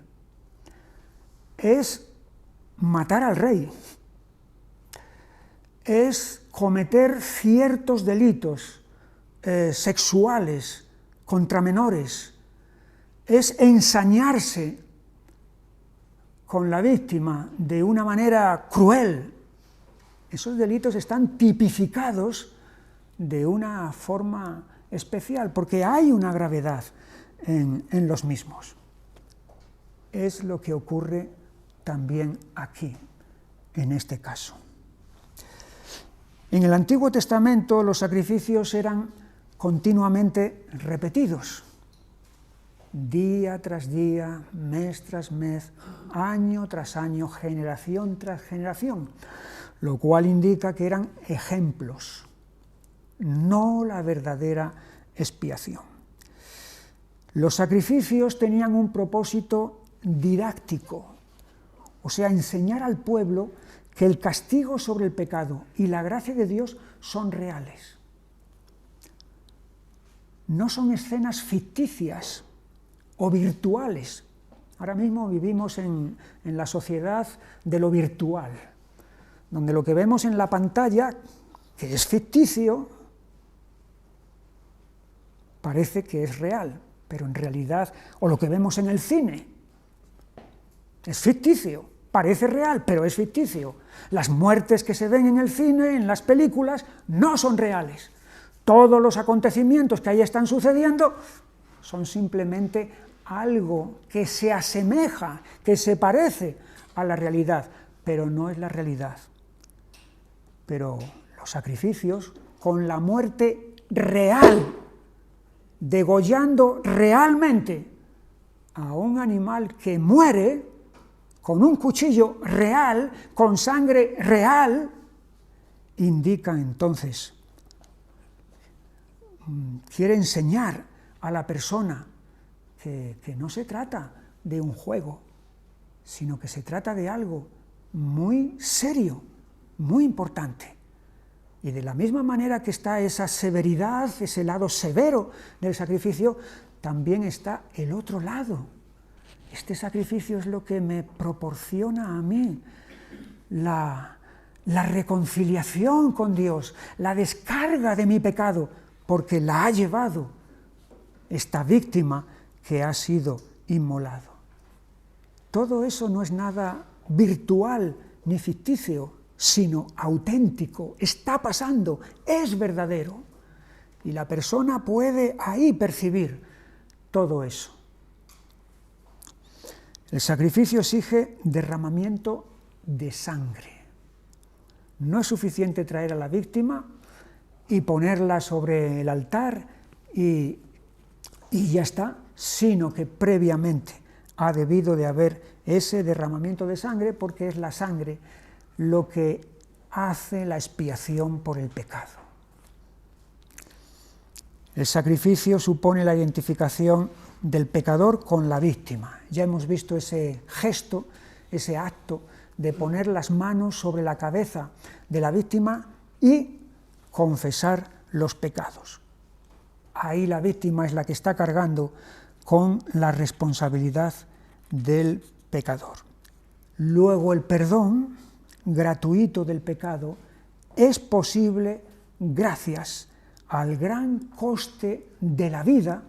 Es matar al rey, es cometer ciertos delitos sexuales contra menores, es ensañarse con la víctima de una manera cruel. Esos delitos están tipificados de una forma especial, porque hay una gravedad en los mismos. Es lo que ocurre también aquí, en este caso. En el Antiguo Testamento los sacrificios eran continuamente repetidos, día tras día, mes tras mes, año tras año, generación tras generación, lo cual indica que eran ejemplos, no la verdadera expiación. Los sacrificios tenían un propósito didáctico, o sea, enseñar al pueblo que el castigo sobre el pecado y la gracia de Dios son reales. No son escenas ficticias o virtuales. Ahora mismo vivimos en la sociedad de lo virtual, donde lo que vemos en la pantalla, que es ficticio, parece que es real, pero en realidad, o lo que vemos en el cine, es ficticio, parece real, pero es ficticio. Las muertes que se ven en el cine, en las películas, no son reales. Todos los acontecimientos que ahí están sucediendo son simplemente algo que se asemeja, que se parece a la realidad, pero no es la realidad. Pero los sacrificios, con la muerte real, degollando realmente a un animal que muere, con un cuchillo real, con sangre real, indica entonces, quiere enseñar a la persona que no se trata de un juego, sino que se trata de algo muy serio, muy importante. Y de la misma manera que está esa severidad, ese lado severo del sacrificio, también está el otro lado. Este sacrificio es lo que me proporciona a mí la reconciliación con Dios, la descarga de mi pecado, porque la ha llevado esta víctima que ha sido inmolado. Todo eso no es nada virtual ni ficticio, sino auténtico, está pasando, es verdadero. Y la persona puede ahí percibir todo eso. El sacrificio exige derramamiento de sangre. No es suficiente traer a la víctima y ponerla sobre el altar y ya está, sino que previamente ha debido de haber ese derramamiento de sangre, porque es la sangre lo que hace la expiación por el pecado. El sacrificio supone la identificación del pecador con la víctima. Ya hemos visto ese gesto, ese acto de poner las manos sobre la cabeza de la víctima y confesar los pecados. Ahí la víctima es la que está cargando con la responsabilidad del pecador. Luego el perdón gratuito del pecado es posible gracias al gran coste de la vida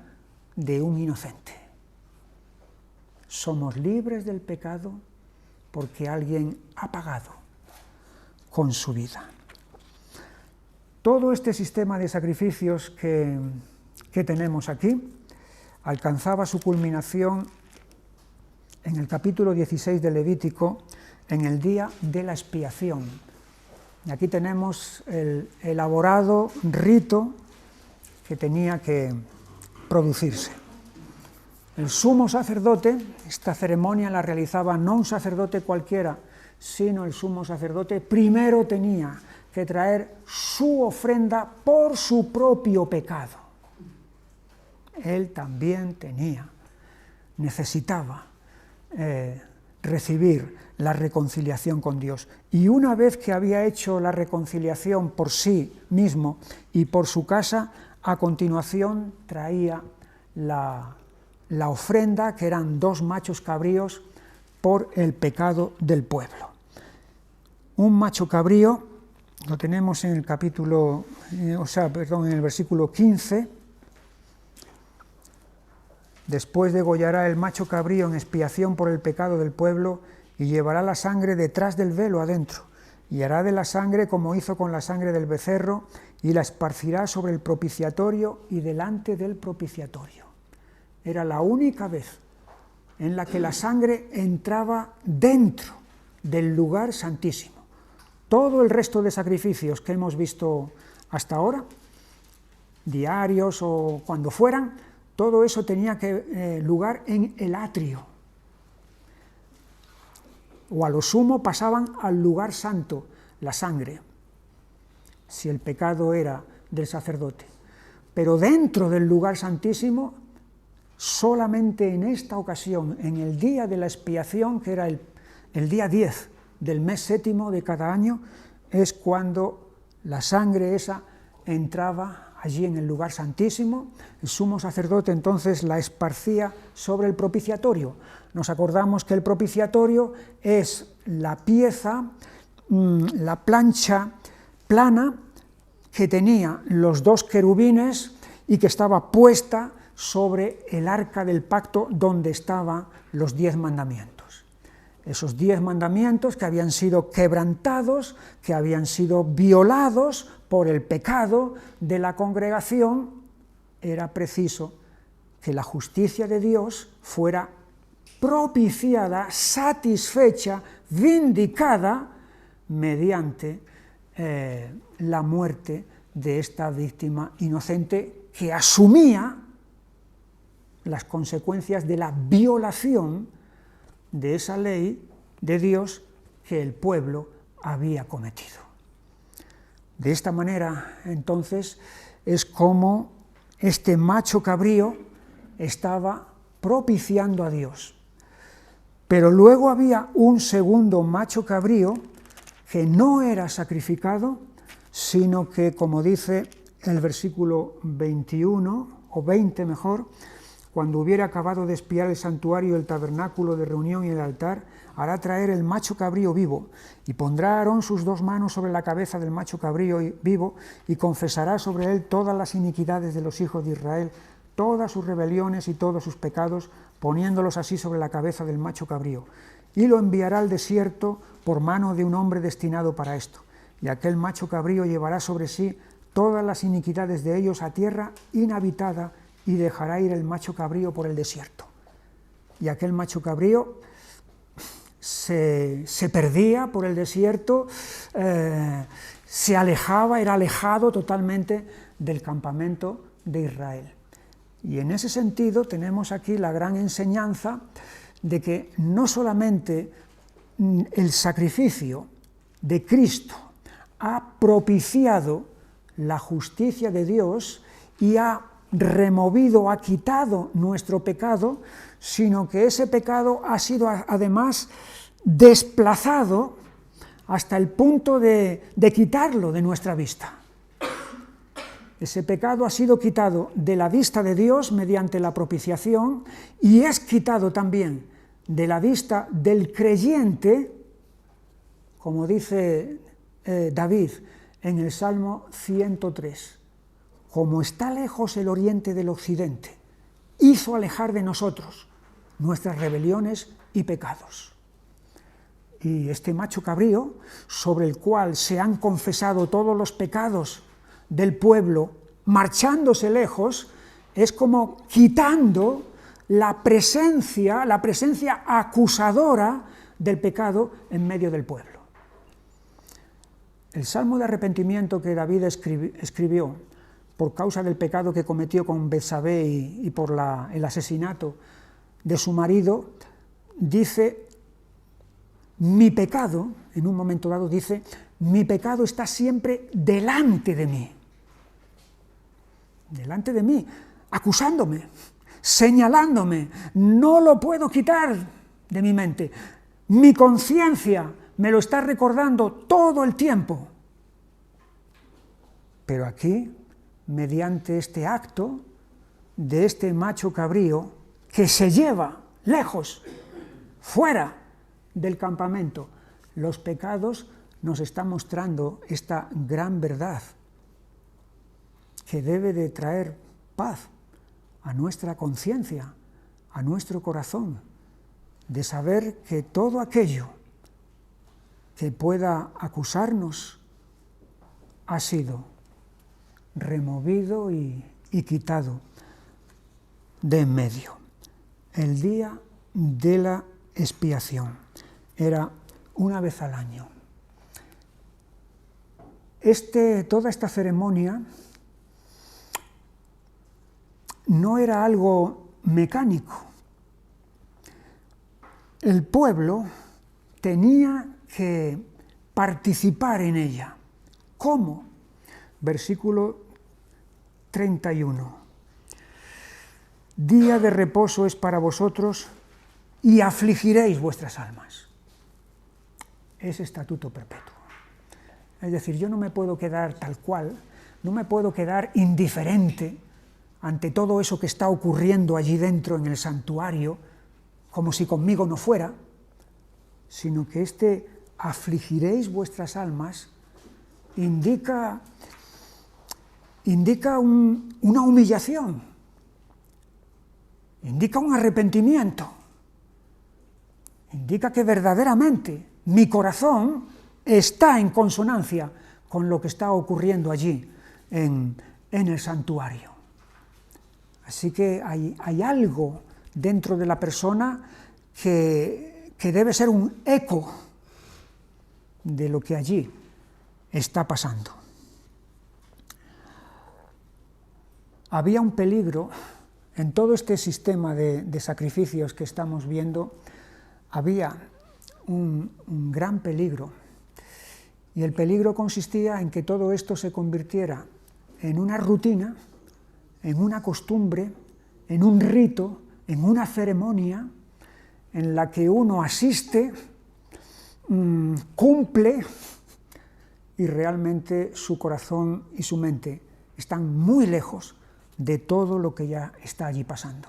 de un inocente. Somos libres del pecado porque alguien ha pagado con su vida. Todo este sistema de sacrificios que tenemos aquí alcanzaba su culminación en el capítulo 16 de Levítico, en el día de la expiación. Y aquí tenemos el elaborado rito que tenía que producirse. El sumo sacerdote, esta ceremonia la realizaba no un sacerdote cualquiera, sino el sumo sacerdote primero tenía que traer su ofrenda por su propio pecado. Él también necesitaba recibir la reconciliación con Dios. Y una vez que había hecho la reconciliación por sí mismo y por su casa, a continuación traía la ofrenda, que eran 2 machos cabríos por el pecado del pueblo. Un macho cabrío, lo tenemos en el capítulo, en el versículo 15. Después degollará el macho cabrío en expiación por el pecado del pueblo y llevará la sangre detrás del velo adentro, y hará de la sangre como hizo con la sangre del becerro, y la esparcirá sobre el propiciatorio y delante del propiciatorio. Era la única vez en la que la sangre entraba dentro del lugar santísimo. Todo el resto de sacrificios que hemos visto hasta ahora, diarios o cuando fueran, todo eso tenía lugar en el atrio, o a lo sumo pasaban al lugar santo, la sangre, si el pecado era del sacerdote. Pero dentro del lugar santísimo, solamente en esta ocasión, en el día de la expiación, que era el día 10 del mes séptimo de cada año, es cuando la sangre esa entraba allí en el lugar santísimo. El sumo sacerdote entonces la esparcía sobre el propiciatorio. Nos acordamos que el propiciatorio es la pieza, la plancha plana que tenía los 2 querubines y que estaba puesta sobre el arca del pacto donde estaban los 10 mandamientos. Esos 10 mandamientos que habían sido quebrantados, que habían sido violados por el pecado de la congregación, era preciso que la justicia de Dios fuera propiciada, satisfecha, vindicada mediante la muerte de esta víctima inocente que asumía las consecuencias de la violación de esa ley de Dios que el pueblo había cometido. De esta manera, entonces, es como este macho cabrío estaba propiciando a Dios. Pero luego había un segundo macho cabrío que no era sacrificado, sino que, como dice el versículo 21, o 20 mejor, cuando hubiera acabado de expiar el santuario, el tabernáculo de reunión y el altar, hará traer el macho cabrío vivo, y pondrá a Aarón sus 2 manos sobre la cabeza del macho cabrío vivo, y confesará sobre él todas las iniquidades de los hijos de Israel, todas sus rebeliones y todos sus pecados, poniéndolos así sobre la cabeza del macho cabrío, y lo enviará al desierto por mano de un hombre destinado para esto, y aquel macho cabrío llevará sobre sí todas las iniquidades de ellos a tierra inhabitada, y dejará ir el macho cabrío por el desierto. Y aquel macho cabrío se perdía por el desierto, se alejaba, era alejado totalmente del campamento de Israel. Y en ese sentido tenemos aquí la gran enseñanza de que no solamente el sacrificio de Cristo ha propiciado la justicia de Dios y ha removido, ha quitado nuestro pecado, sino que ese pecado ha sido además desplazado hasta el punto de quitarlo de nuestra vista. Ese pecado ha sido quitado de la vista de Dios mediante la propiciación y es quitado también de la vista del creyente, como dice David en el Salmo 103, como está lejos el oriente del occidente, hizo alejar de nosotros nuestras rebeliones y pecados. Y este macho cabrío, sobre el cual se han confesado todos los pecados del pueblo, marchándose lejos, es como quitando la presencia acusadora del pecado en medio del pueblo. El salmo de arrepentimiento que David escribió por causa del pecado que cometió con Betsabé y por el asesinato de su marido, dice, mi pecado, en un momento dado dice, mi pecado está siempre delante de mí, acusándome, señalándome, no lo puedo quitar de mi mente. Mi conciencia me lo está recordando todo el tiempo. Pero aquí, mediante este acto de este macho cabrío que se lleva lejos, fuera del campamento, los pecados, nos está mostrando esta gran verdad que debe de traer paz a nuestra conciencia, a nuestro corazón, de saber que todo aquello que pueda acusarnos ha sido removido y quitado de en medio. El día de la expiación era una vez al año. Toda esta ceremonia no era algo mecánico. El pueblo tenía que participar en ella. ¿Cómo? Versículo 31. Día de reposo es para vosotros y afligiréis vuestras almas. Es estatuto perpetuo. Es decir, yo no me puedo quedar tal cual, no me puedo quedar indiferente ante todo eso que está ocurriendo allí dentro en el santuario, como si conmigo no fuera, sino que afligiréis vuestras almas indica una humillación, indica un arrepentimiento, indica que verdaderamente mi corazón está en consonancia con lo que está ocurriendo allí en el santuario. Así que hay algo dentro de la persona que debe ser un eco de lo que allí está pasando. Había un peligro en todo este sistema de sacrificios que estamos viendo, había un gran peligro, y el peligro consistía en que todo esto se convirtiera en una rutina, en una costumbre, en un rito, en una ceremonia en la que uno asiste, cumple, y realmente su corazón y su mente están muy lejos de todo lo que ya está allí pasando.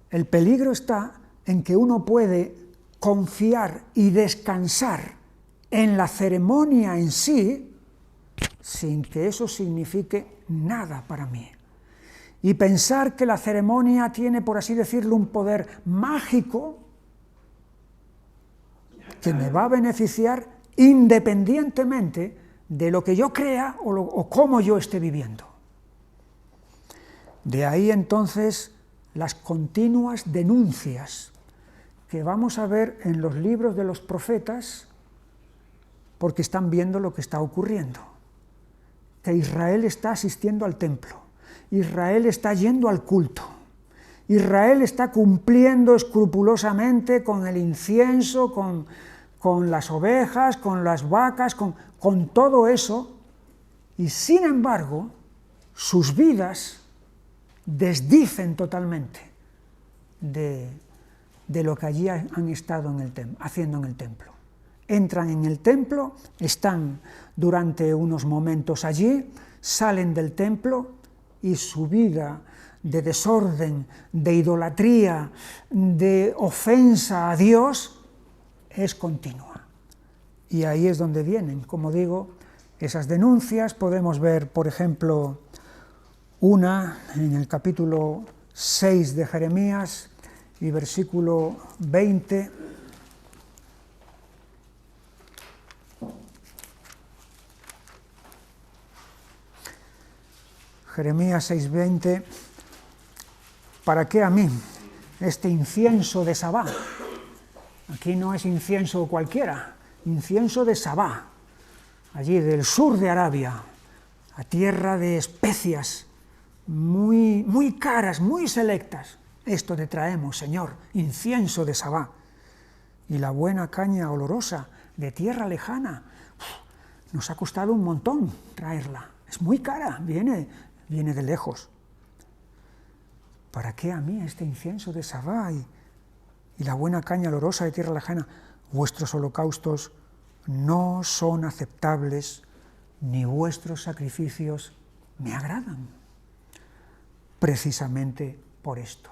El peligro está en que uno puede confiar y descansar en la ceremonia en sí, sin que eso signifique nada para mí. Y pensar que la ceremonia tiene, por así decirlo, un poder mágico que me va a beneficiar independientemente de lo que yo crea o cómo yo esté viviendo. De ahí entonces las continuas denuncias que vamos a ver en los libros de los profetas, porque están viendo lo que está ocurriendo, que Israel está asistiendo al templo, Israel está yendo al culto. Israel está cumpliendo escrupulosamente con el incienso, con las ovejas, con las vacas, con todo eso, y sin embargo, sus vidas desdicen totalmente de lo que allí han estado haciendo en el templo. Entran en el templo, están durante unos momentos allí, salen del templo y su vida de desorden, de idolatría, de ofensa a Dios es continua. Y ahí es donde vienen, como digo, esas denuncias. Podemos ver, por ejemplo, una en el capítulo 6 de Jeremías y versículo 20. Jeremías 6:20, ¿para qué a mí este incienso de Sabá? Aquí no es incienso cualquiera, incienso de Sabá, allí del sur de Arabia, a tierra de especias muy, muy caras, muy selectas. Esto te traemos, Señor, incienso de Sabá. Y la buena caña olorosa de tierra lejana, nos ha costado un montón traerla, es muy cara, viene de lejos. ¿Para qué a mí este incienso de Sabá y la buena caña olorosa de tierra lejana? Vuestros holocaustos no son aceptables, ni vuestros sacrificios me agradan. Precisamente por esto,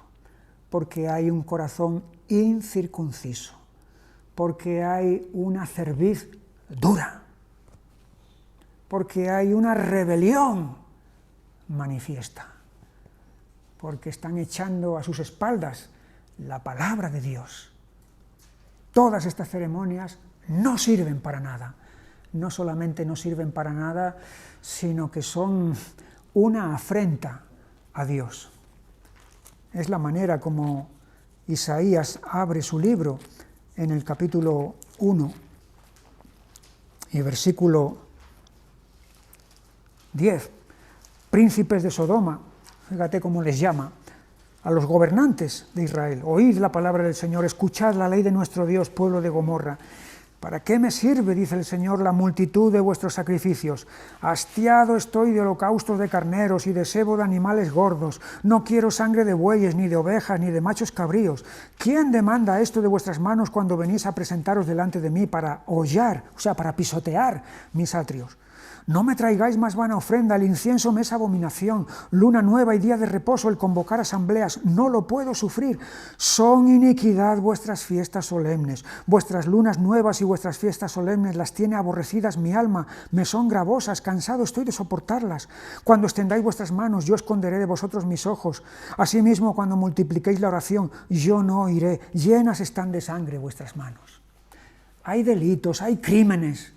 porque hay un corazón incircunciso, porque hay una cerviz dura, porque hay una rebelión manifiesta, porque están echando a sus espaldas la palabra de Dios. Todas estas ceremonias no sirven para nada. No solamente no sirven para nada, sino que son una afrenta a Dios. Es la manera como Isaías abre su libro en el capítulo 1 y versículo 10. Príncipes de Sodoma, fíjate cómo les llama a los gobernantes de Israel. Oíd la palabra del Señor, escuchad la ley de nuestro Dios, pueblo de Gomorra. ¿Para qué me sirve, dice el Señor, la multitud de vuestros sacrificios? Hastiado estoy de holocaustos de carneros y de sebo de animales gordos. No quiero sangre de bueyes, ni de ovejas, ni de machos cabríos. ¿Quién demanda esto de vuestras manos cuando venís a presentaros delante de mí para hollar, o sea, para pisotear mis atrios? No me traigáis más vana ofrenda, el incienso me es abominación, luna nueva y día de reposo, el convocar asambleas, no lo puedo sufrir. Son iniquidad vuestras fiestas solemnes, vuestras lunas nuevas y vuestras fiestas solemnes las tiene aborrecidas mi alma, me son gravosas, cansado estoy de soportarlas. Cuando extendáis vuestras manos, yo esconderé de vosotros mis ojos. Asimismo, cuando multipliquéis la oración, yo no oiré, llenas están de sangre vuestras manos. Hay delitos, hay crímenes,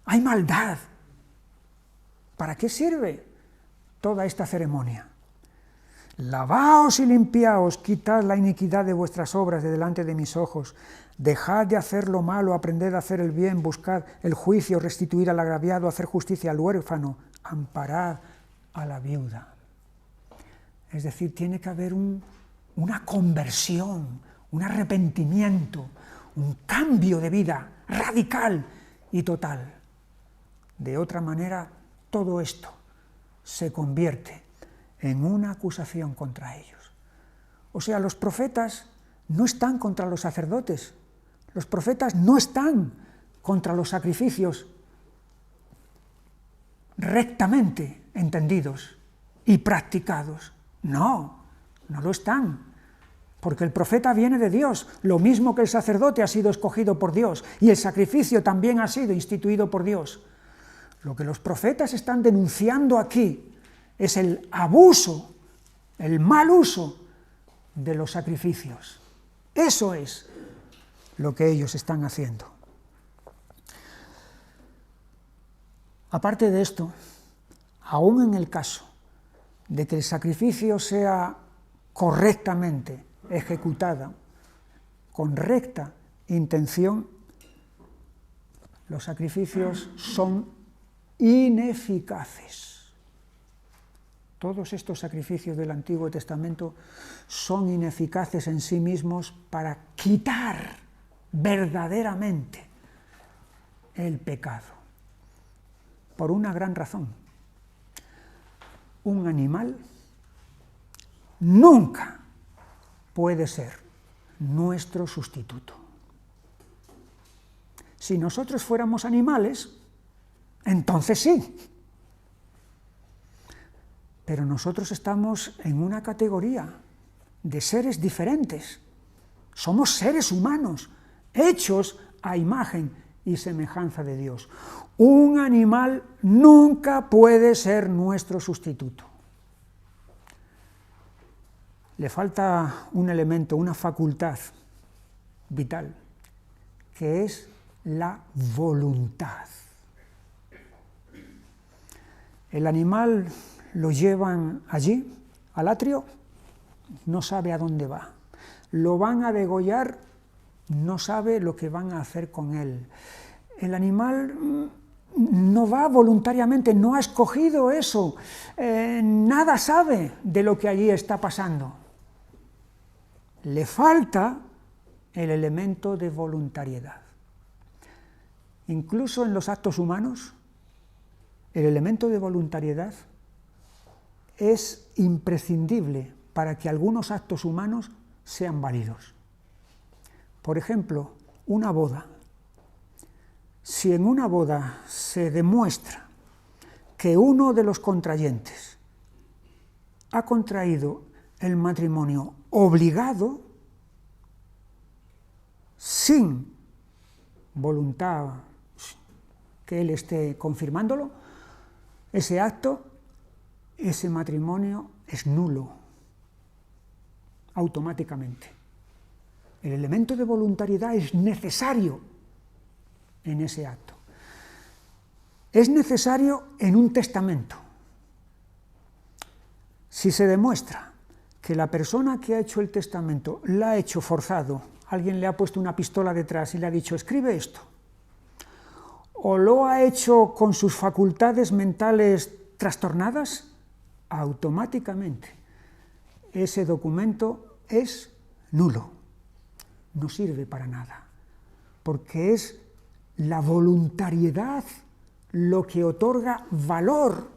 hay maldad. ¿Para qué sirve toda esta ceremonia? Lavaos y limpiaos, quitad la iniquidad de vuestras obras de delante de mis ojos, dejad de hacer lo malo, aprended a hacer el bien, buscad el juicio, restituir al agraviado, hacer justicia al huérfano, amparad a la viuda. Es decir, tiene que haber una conversión, un arrepentimiento, un cambio de vida radical y total. De otra manera, todo esto se convierte en una acusación contra ellos. O sea, los profetas no están contra los sacerdotes, los profetas no están contra los sacrificios rectamente entendidos y practicados. No, no lo están, porque el profeta viene de Dios, lo mismo que el sacerdote ha sido escogido por Dios, y el sacrificio también ha sido instituido por Dios. Lo que los profetas están denunciando aquí es el abuso, el mal uso de los sacrificios. Eso es lo que ellos están haciendo. Aparte de esto, aún en el caso de que el sacrificio sea correctamente ejecutado, con recta intención, los sacrificios son ineficaces. Todos estos sacrificios del Antiguo Testamento son ineficaces en sí mismos para quitar verdaderamente el pecado. Por una gran razón. Un animal nunca puede ser nuestro sustituto. Si nosotros fuéramos animales, entonces sí. Pero nosotros estamos en una categoría de seres diferentes. Somos seres humanos, hechos a imagen y semejanza de Dios. Un animal nunca puede ser nuestro sustituto. Le falta un elemento, una facultad vital, que es la voluntad. El animal lo llevan allí, al atrio, no sabe a dónde va. Lo van a degollar, no sabe lo que van a hacer con él. El animal no va voluntariamente, no ha escogido eso, nada sabe de lo que allí está pasando. Le falta el elemento de voluntariedad. Incluso en los actos humanos, el elemento de voluntariedad es imprescindible para que algunos actos humanos sean válidos. Por ejemplo, una boda. Si en una boda se demuestra que uno de los contrayentes ha contraído el matrimonio obligado, sin voluntad que él esté confirmándolo, ese acto, ese matrimonio es nulo, automáticamente. El elemento de voluntariedad es necesario en ese acto. Es necesario en un testamento. Si se demuestra que la persona que ha hecho el testamento la ha hecho forzado, alguien le ha puesto una pistola detrás y le ha dicho, escribe esto, o lo ha hecho con sus facultades mentales trastornadas, automáticamente ese documento es nulo, no sirve para nada, porque es la voluntariedad lo que otorga valor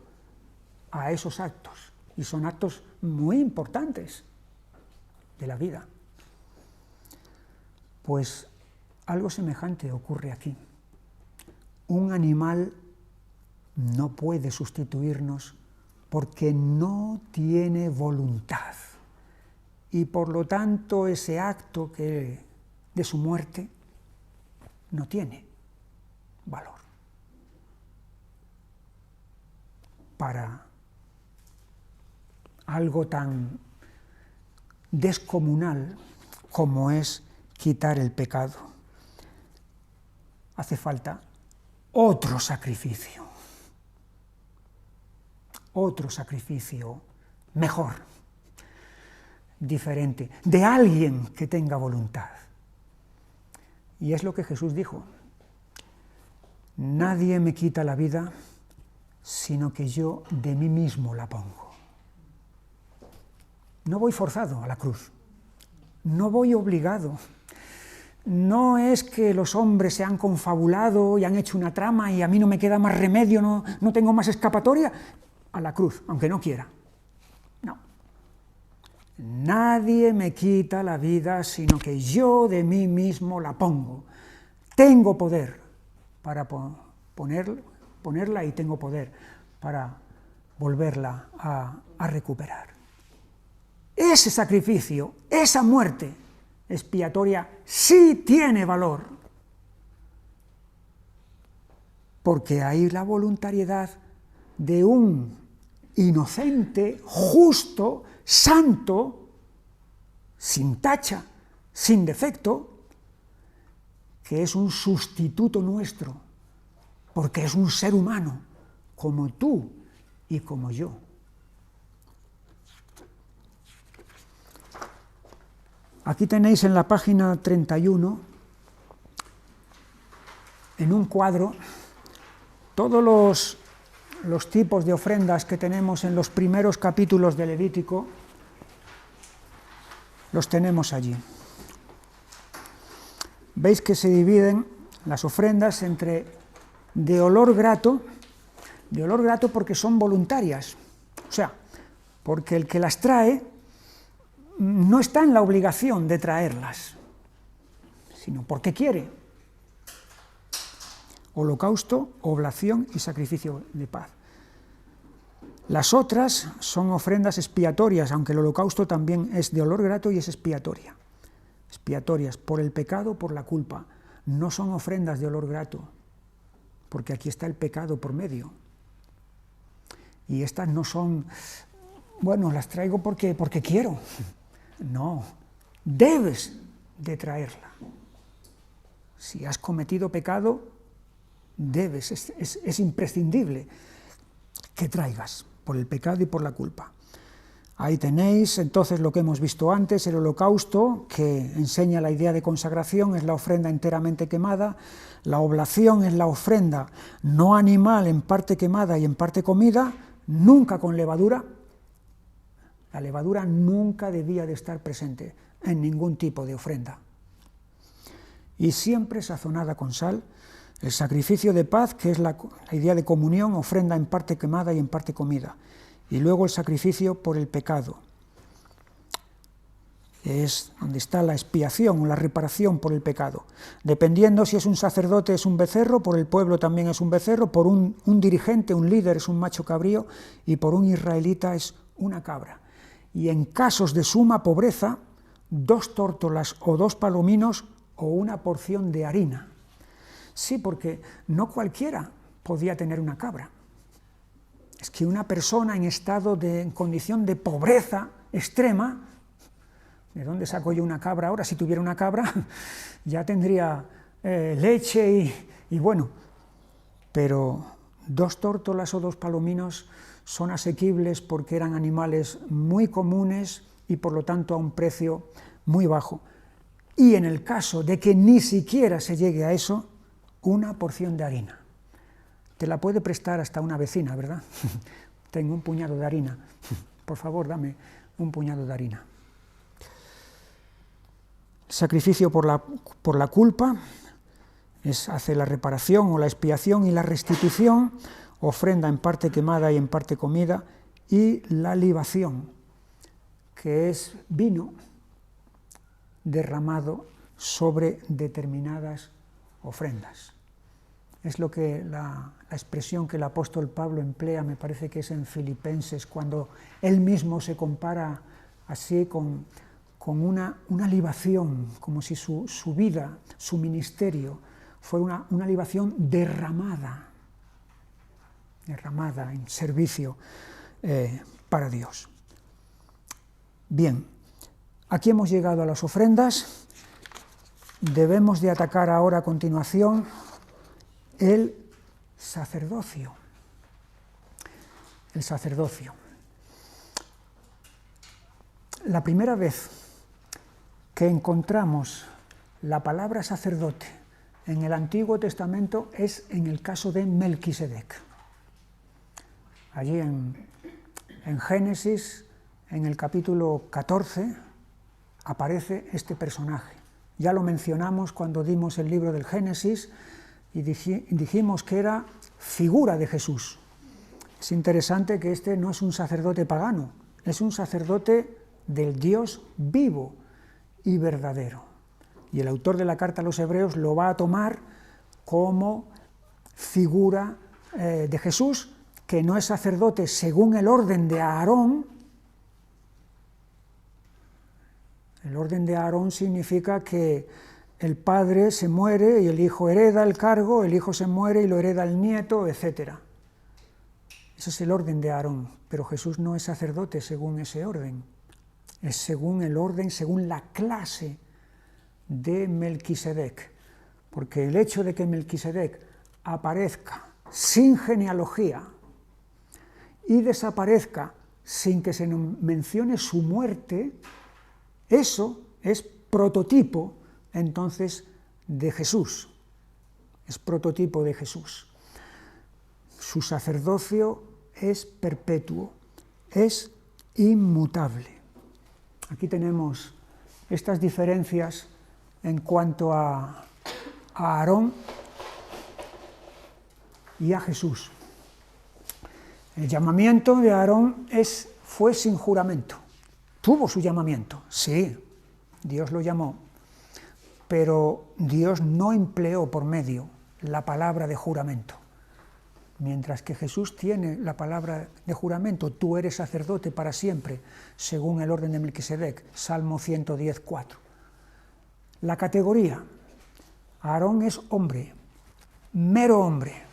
a esos actos, y son actos muy importantes de la vida. Pues algo semejante ocurre aquí. Un animal no puede sustituirnos porque no tiene voluntad, y por lo tanto ese acto de su muerte no tiene valor para algo tan descomunal como es quitar el pecado. Hace falta otro sacrificio mejor, diferente, de alguien que tenga voluntad. Y es lo que Jesús dijo: nadie me quita la vida, sino que yo de mí mismo la pongo. No voy forzado a la cruz, no voy obligado. No es que los hombres se han confabulado y han hecho una trama y a mí no me queda más remedio, no tengo más escapatoria, a la cruz, aunque no quiera. No. Nadie me quita la vida, sino que yo de mí mismo la pongo. Tengo poder para ponerla y tengo poder para volverla a recuperar. Ese sacrificio, esa muerte expiatoria sí tiene valor, porque hay la voluntariedad de un inocente, justo, santo, sin tacha, sin defecto, que es un sustituto nuestro, porque es un ser humano, como tú y como yo. Aquí tenéis en la página 31, en un cuadro, todos los tipos de ofrendas que tenemos en los primeros capítulos de Levítico, los tenemos allí. Veis que se dividen las ofrendas entre de olor grato porque son voluntarias, o sea, porque el que las trae no está en la obligación de traerlas, sino porque quiere. Holocausto, oblación y sacrificio de paz. Las otras son ofrendas expiatorias, aunque el holocausto también es de olor grato y es expiatoria. Expiatorias por el pecado, por la culpa. No son ofrendas de olor grato, porque aquí está el pecado por medio. Y estas no son, bueno, las traigo porque quiero. No, debes de traerla. Si has cometido pecado, debes, es imprescindible que traigas por el pecado y por la culpa. Ahí tenéis entonces lo que hemos visto antes, el holocausto, que enseña la idea de consagración, es la ofrenda enteramente quemada. La oblación es la ofrenda no animal, en parte quemada y en parte comida, nunca con levadura. La levadura nunca debía de estar presente en ningún tipo de ofrenda. Y siempre sazonada con sal. El sacrificio de paz, que es la idea de comunión, ofrenda en parte quemada y en parte comida. Y luego el sacrificio por el pecado, que es donde está la expiación o la reparación por el pecado. Dependiendo si es un sacerdote es un becerro, por el pueblo también es un becerro, por un dirigente, un líder es un macho cabrío y por un israelita es una cabra. Y en casos de suma pobreza, 2 tórtolas o 2 palominos o una porción de harina. Sí, porque no cualquiera podía tener una cabra. Es que una persona en condición de pobreza extrema, ¿de dónde saco yo una cabra ahora? Si tuviera una cabra ya tendría leche y bueno, pero 2 tórtolas o 2 palominos son asequibles porque eran animales muy comunes y por lo tanto a un precio muy bajo. Y en el caso de que ni siquiera se llegue a eso, una porción de harina. Te la puede prestar hasta una vecina, ¿verdad? Tengo un puñado de harina. Por favor, dame un puñado de harina. Sacrificio por la culpa hace la reparación o la expiación y la restitución, ofrenda en parte quemada y en parte comida, y la libación, que es vino derramado sobre determinadas ofrendas. Es lo que la expresión que el apóstol Pablo emplea, me parece que es en Filipenses, cuando él mismo se compara así con una libación, como si su vida, su ministerio, fuera una libación derramada en servicio para Dios. Bien, aquí hemos llegado a las ofrendas. Debemos de atacar ahora a continuación el sacerdocio. El sacerdocio. La primera vez que encontramos la palabra sacerdote en el Antiguo Testamento es en el caso de Melquisedec. Allí en Génesis, en el capítulo 14, aparece este personaje. Ya lo mencionamos cuando dimos el libro del Génesis y dijimos que era figura de Jesús. Es interesante que este no es un sacerdote pagano, es un sacerdote del Dios vivo y verdadero. Y el autor de la carta a los Hebreos lo va a tomar como figura de Jesús, que no es sacerdote según el orden de Aarón. El orden de Aarón significa que el padre se muere y el hijo hereda el cargo, el hijo se muere y lo hereda el nieto, etc. Ese es el orden de Aarón, pero Jesús no es sacerdote según ese orden, es según el orden, según la clase de Melquisedec, porque el hecho de que Melquisedec aparezca sin genealogía y desaparezca sin que se mencione su muerte, eso es prototipo entonces de Jesús, es prototipo de Jesús. su sacerdocio es perpetuo, es inmutable. Aquí tenemos estas diferencias en cuanto a Aarón y a Jesús. El llamamiento de Aarón fue sin juramento. Tuvo su llamamiento, sí, Dios lo llamó, pero Dios no empleó por medio la palabra de juramento. Mientras que Jesús tiene la palabra de juramento, tú eres sacerdote para siempre, según el orden de Melquisedec, Salmo 110:4. La categoría, Aarón es hombre, mero hombre.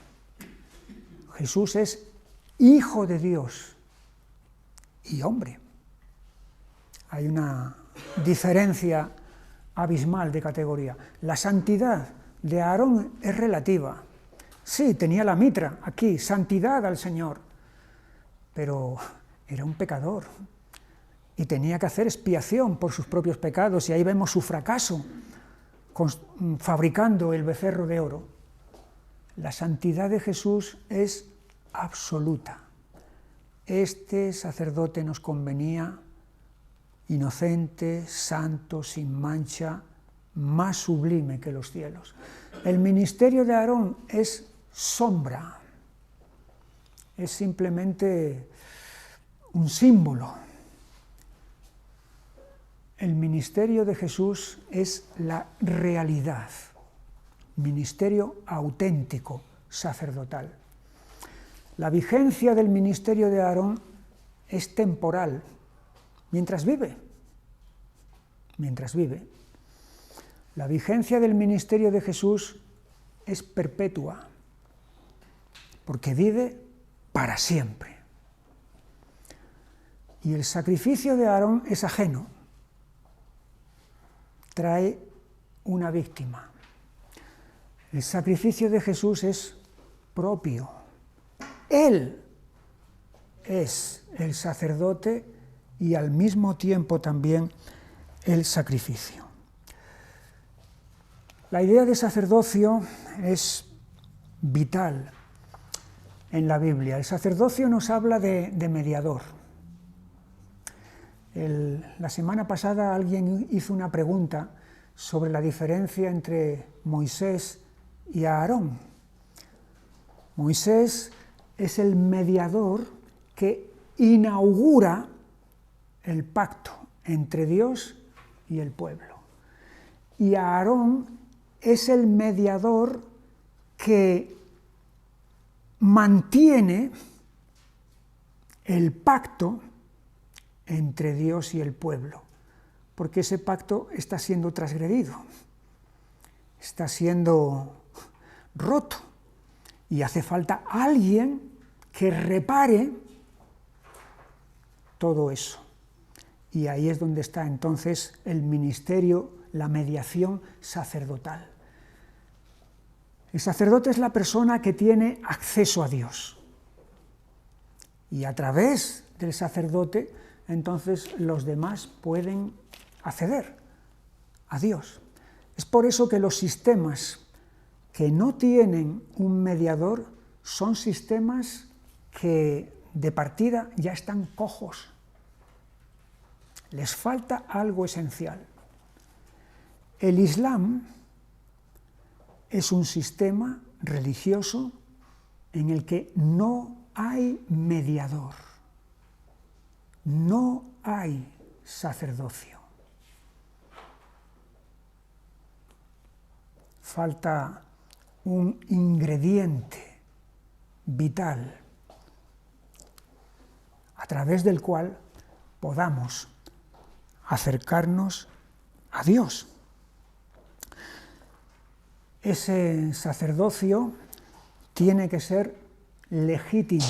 Jesús es hijo de Dios y hombre. Hay una diferencia abismal de categoría. La santidad de Aarón es relativa. Sí, tenía la mitra aquí, santidad al Señor, pero era un pecador y tenía que hacer expiación por sus propios pecados, y ahí vemos su fracaso fabricando el becerro de oro. La santidad de Jesús es absoluta. Este sacerdote nos convenía inocente, santo, sin mancha, más sublime que los cielos. El ministerio de Aarón es sombra, es simplemente un símbolo. El ministerio de Jesús es la realidad, ministerio auténtico, sacerdotal. La vigencia del ministerio de Aarón es temporal, mientras vive. La vigencia del ministerio de Jesús es perpetua, porque vive para siempre. Y el sacrificio de Aarón es ajeno, trae una víctima. El sacrificio de Jesús es propio. Él es el sacerdote y al mismo tiempo también el sacrificio. La idea de sacerdocio es vital en la Biblia. El sacerdocio nos habla de mediador. La semana pasada alguien hizo una pregunta sobre la diferencia entre Moisés y Aarón. Moisés es el mediador que inaugura el pacto entre Dios y el pueblo. Y Aarón es el mediador que mantiene el pacto entre Dios y el pueblo, porque ese pacto está siendo transgredido, está siendo roto, y hace falta alguien que repare todo eso. Y ahí es donde está entonces el ministerio, la mediación sacerdotal. El sacerdote es la persona que tiene acceso a Dios. Y a través del sacerdote, entonces los demás pueden acceder a Dios. Es por eso que los sistemas que no tienen un mediador son sistemas que de partida ya están cojos. Les falta algo esencial. El Islam es un sistema religioso en el que no hay mediador, no hay sacerdocio. Falta un ingrediente vital a través del cual podamos acercarnos a Dios. Ese sacerdocio tiene que ser legítimo,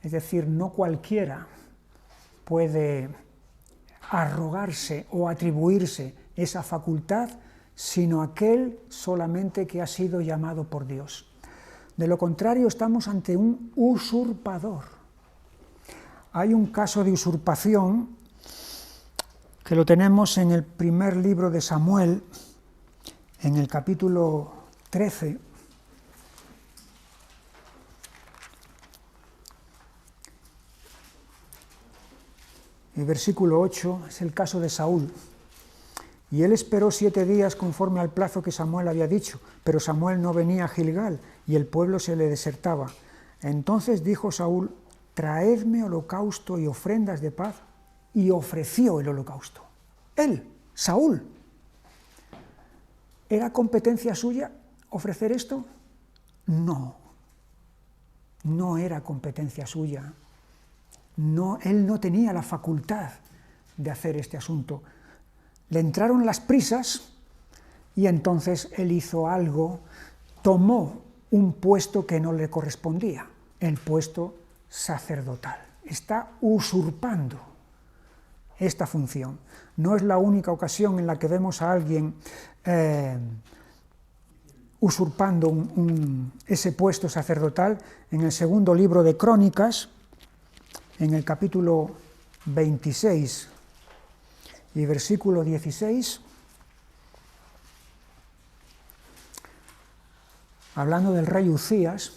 es decir, no cualquiera puede arrogarse o atribuirse esa facultad, sino aquel solamente que ha sido llamado por Dios. De lo contrario, estamos ante un usurpador. Hay un caso de usurpación que lo tenemos en el primer libro de Samuel, en el capítulo 13. Y versículo 8 es el caso de Saúl. Y él esperó 7 días conforme al plazo que Samuel había dicho, pero Samuel no venía a Gilgal y el pueblo se le desertaba. Entonces dijo Saúl: traedme holocausto y ofrendas de paz, y ofreció el holocausto. Él, Saúl. ¿Era competencia suya ofrecer esto? No, no era competencia suya. No, él no tenía la facultad de hacer este asunto. Le entraron las prisas y entonces él hizo algo, tomó un puesto que no le correspondía, el puesto sacerdotal. Está usurpando esta función. No es la única ocasión en la que vemos a alguien usurpando ese puesto sacerdotal. En el segundo libro de Crónicas, en el capítulo 26 y versículo 16, hablando del rey Uzías,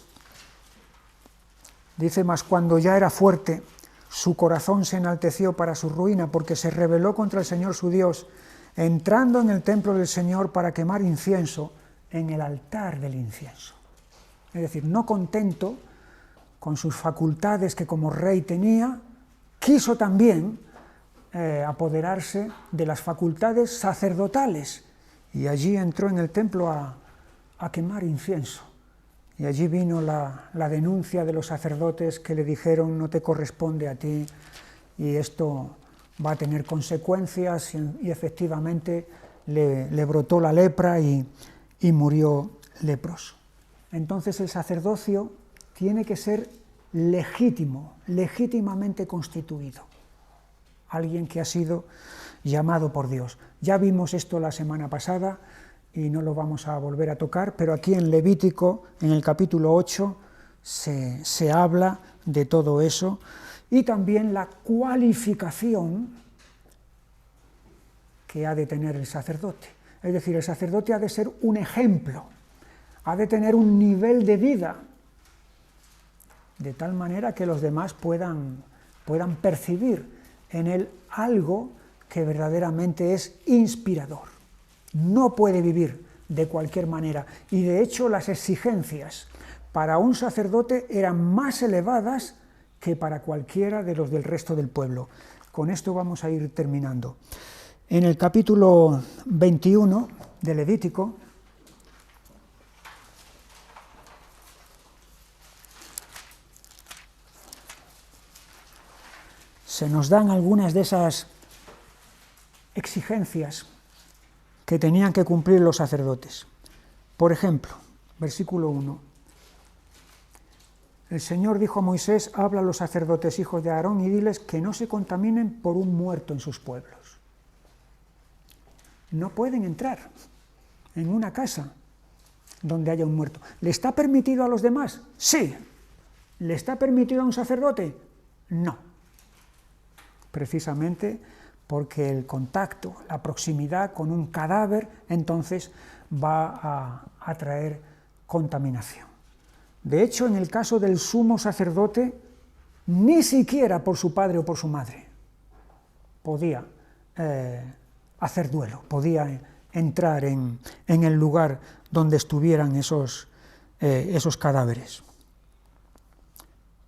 dice: mas cuando ya era fuerte, su corazón se enalteció para su ruina, porque se rebeló contra el Señor su Dios, entrando en el templo del Señor para quemar incienso en el altar del incienso. Es decir, no contento con sus facultades que como rey tenía, quiso también apoderarse de las facultades sacerdotales, y allí entró en el templo a quemar incienso. Y allí vino la denuncia de los sacerdotes que le dijeron: no te corresponde a ti, y esto va a tener consecuencias, y efectivamente le brotó la lepra y murió leproso. Entonces el sacerdocio tiene que ser legítimo, legítimamente constituido. Alguien que ha sido llamado por Dios. Ya vimos esto la semana pasada y no lo vamos a volver a tocar, pero aquí en Levítico, en el capítulo 8, se habla de todo eso, y también la cualificación que ha de tener el sacerdote. Es decir, el sacerdote ha de ser un ejemplo, ha de tener un nivel de vida, de tal manera que los demás puedan percibir en él algo que verdaderamente es inspirador. No puede vivir de cualquier manera, y de hecho las exigencias para un sacerdote eran más elevadas que para cualquiera de los del resto del pueblo. Con esto vamos a ir terminando. En el capítulo 21 de Levítico, se nos dan algunas de esas exigencias que tenían que cumplir los sacerdotes. Por ejemplo, versículo 1. El Señor dijo a Moisés: habla a los sacerdotes hijos de Aarón y diles que no se contaminen por un muerto en sus pueblos. No pueden entrar en una casa donde haya un muerto. ¿Le está permitido a los demás? Sí. ¿Le está permitido a un sacerdote? No. Precisamente porque el contacto, la proximidad con un cadáver, entonces va a traer contaminación. De hecho, en el caso del sumo sacerdote, ni siquiera por su padre o por su madre podía hacer duelo, podía entrar en el lugar donde estuvieran esos cadáveres.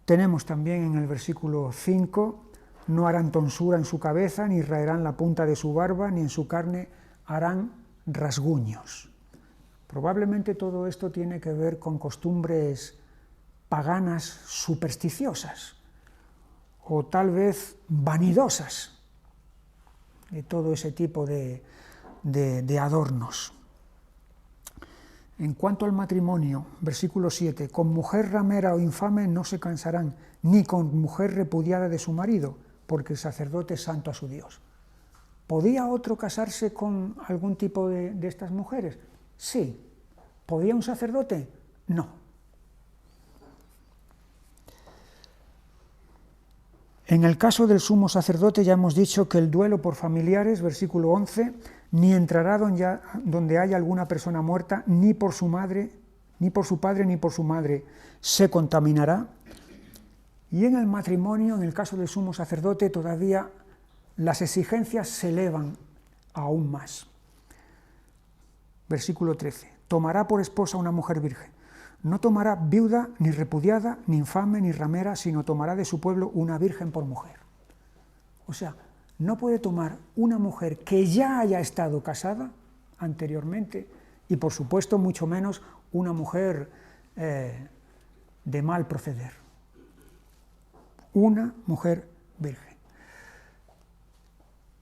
Tenemos también en el versículo 5: no harán tonsura en su cabeza, ni raerán la punta de su barba, ni en su carne harán rasguños. Probablemente todo esto tiene que ver con costumbres paganas supersticiosas, o tal vez vanidosas, de todo ese tipo de adornos. En cuanto al matrimonio, versículo 7, con mujer ramera o infame no se cansarán, ni con mujer repudiada de su marido, porque el sacerdote es santo a su Dios. ¿Podía otro casarse con algún tipo de estas mujeres? Sí. ¿Podía un sacerdote? No. En el caso del sumo sacerdote ya hemos dicho que el duelo por familiares, versículo 11, ni entrará donde haya alguna persona muerta, ni por su madre, ni por su padre, ni por su madre, se contaminará. Y en el matrimonio, en el caso del sumo sacerdote, todavía las exigencias se elevan aún más. Versículo 13. Tomará por esposa una mujer virgen. No tomará viuda, ni repudiada, ni infame, ni ramera, sino tomará de su pueblo una virgen por mujer. O sea, no puede tomar una mujer que ya haya estado casada anteriormente y, por supuesto, mucho menos una mujer de mal proceder. Una mujer virgen.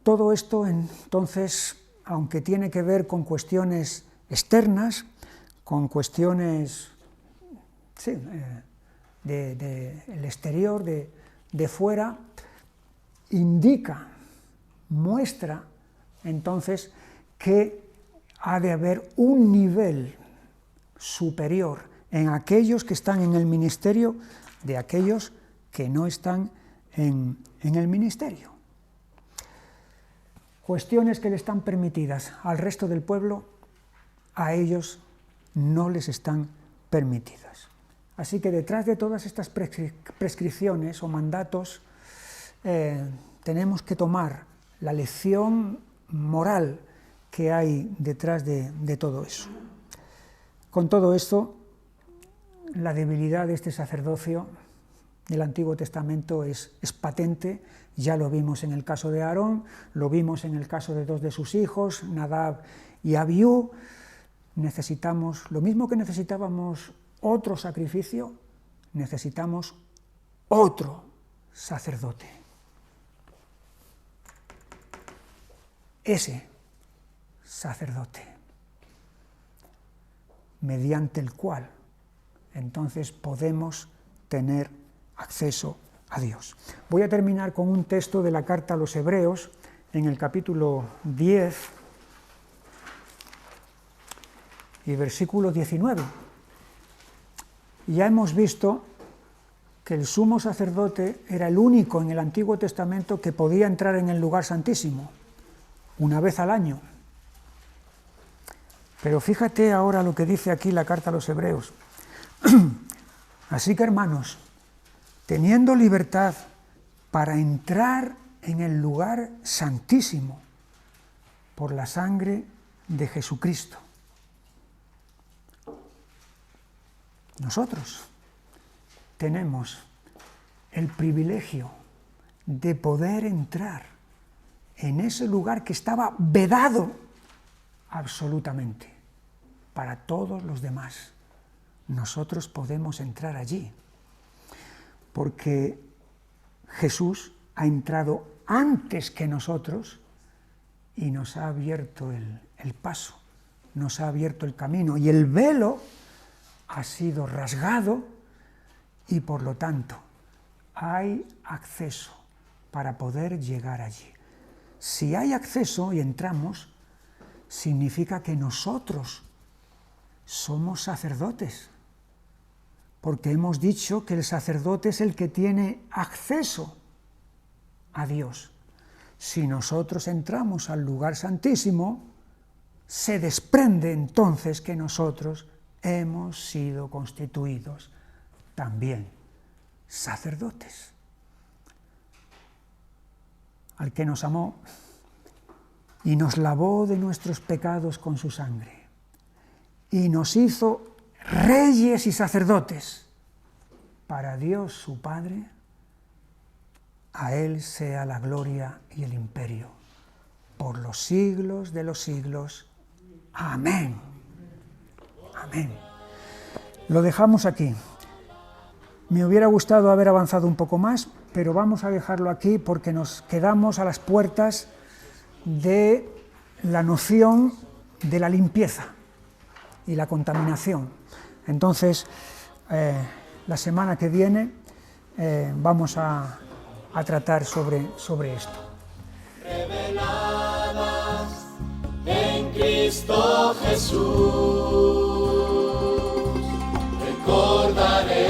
Todo esto, entonces, aunque tiene que ver con cuestiones externas, con cuestiones del exterior, de fuera, indica, muestra entonces que ha de haber un nivel superior en aquellos que están en el ministerio de aquellos que no están en el ministerio. Cuestiones que le están permitidas al resto del pueblo, a ellos no les están permitidas. Así que detrás de todas estas prescripciones o mandatos tenemos que tomar la lección moral que hay detrás de todo eso. Con todo esto, la debilidad de este sacerdocio del Antiguo Testamento es patente. Ya lo vimos en el caso de Aarón, lo vimos en el caso de dos de sus hijos, Nadab y Abiú. Necesitamos, lo mismo que necesitábamos otro sacrificio, necesitamos otro sacerdote. Ese sacerdote, mediante el cual entonces podemos tener acceso a Dios. Voy a terminar con un texto de la carta a los Hebreos, en el capítulo 10 y versículo 19. Ya hemos visto que el sumo sacerdote era el único en el Antiguo Testamento que podía entrar en el lugar santísimo, una vez al año. Pero fíjate ahora lo que dice aquí la carta a los Hebreos. Así que, hermanos, teniendo libertad para entrar en el lugar santísimo por la sangre de Jesucristo. Nosotros tenemos el privilegio de poder entrar en ese lugar que estaba vedado absolutamente para todos los demás. Nosotros podemos entrar allí, porque Jesús ha entrado antes que nosotros y nos ha abierto el paso, nos ha abierto el camino, y el velo ha sido rasgado y por lo tanto hay acceso para poder llegar allí. Si hay acceso y entramos, significa que nosotros somos sacerdotes, porque hemos dicho que el sacerdote es el que tiene acceso a Dios. Si nosotros entramos al lugar santísimo, se desprende entonces que nosotros hemos sido constituidos también sacerdotes. Al que nos amó y nos lavó de nuestros pecados con su sangre, y nos hizo reyes y sacerdotes para Dios su Padre, a Él sea la gloria y el imperio por los siglos de los siglos. Amén. Amén. Lo dejamos aquí. Me hubiera gustado haber avanzado un poco más, pero vamos a dejarlo aquí porque nos quedamos a las puertas de la noción de la limpieza y la contaminación. Entonces, la semana que viene vamos a tratar sobre esto. Reveladas en Cristo Jesús, recordaré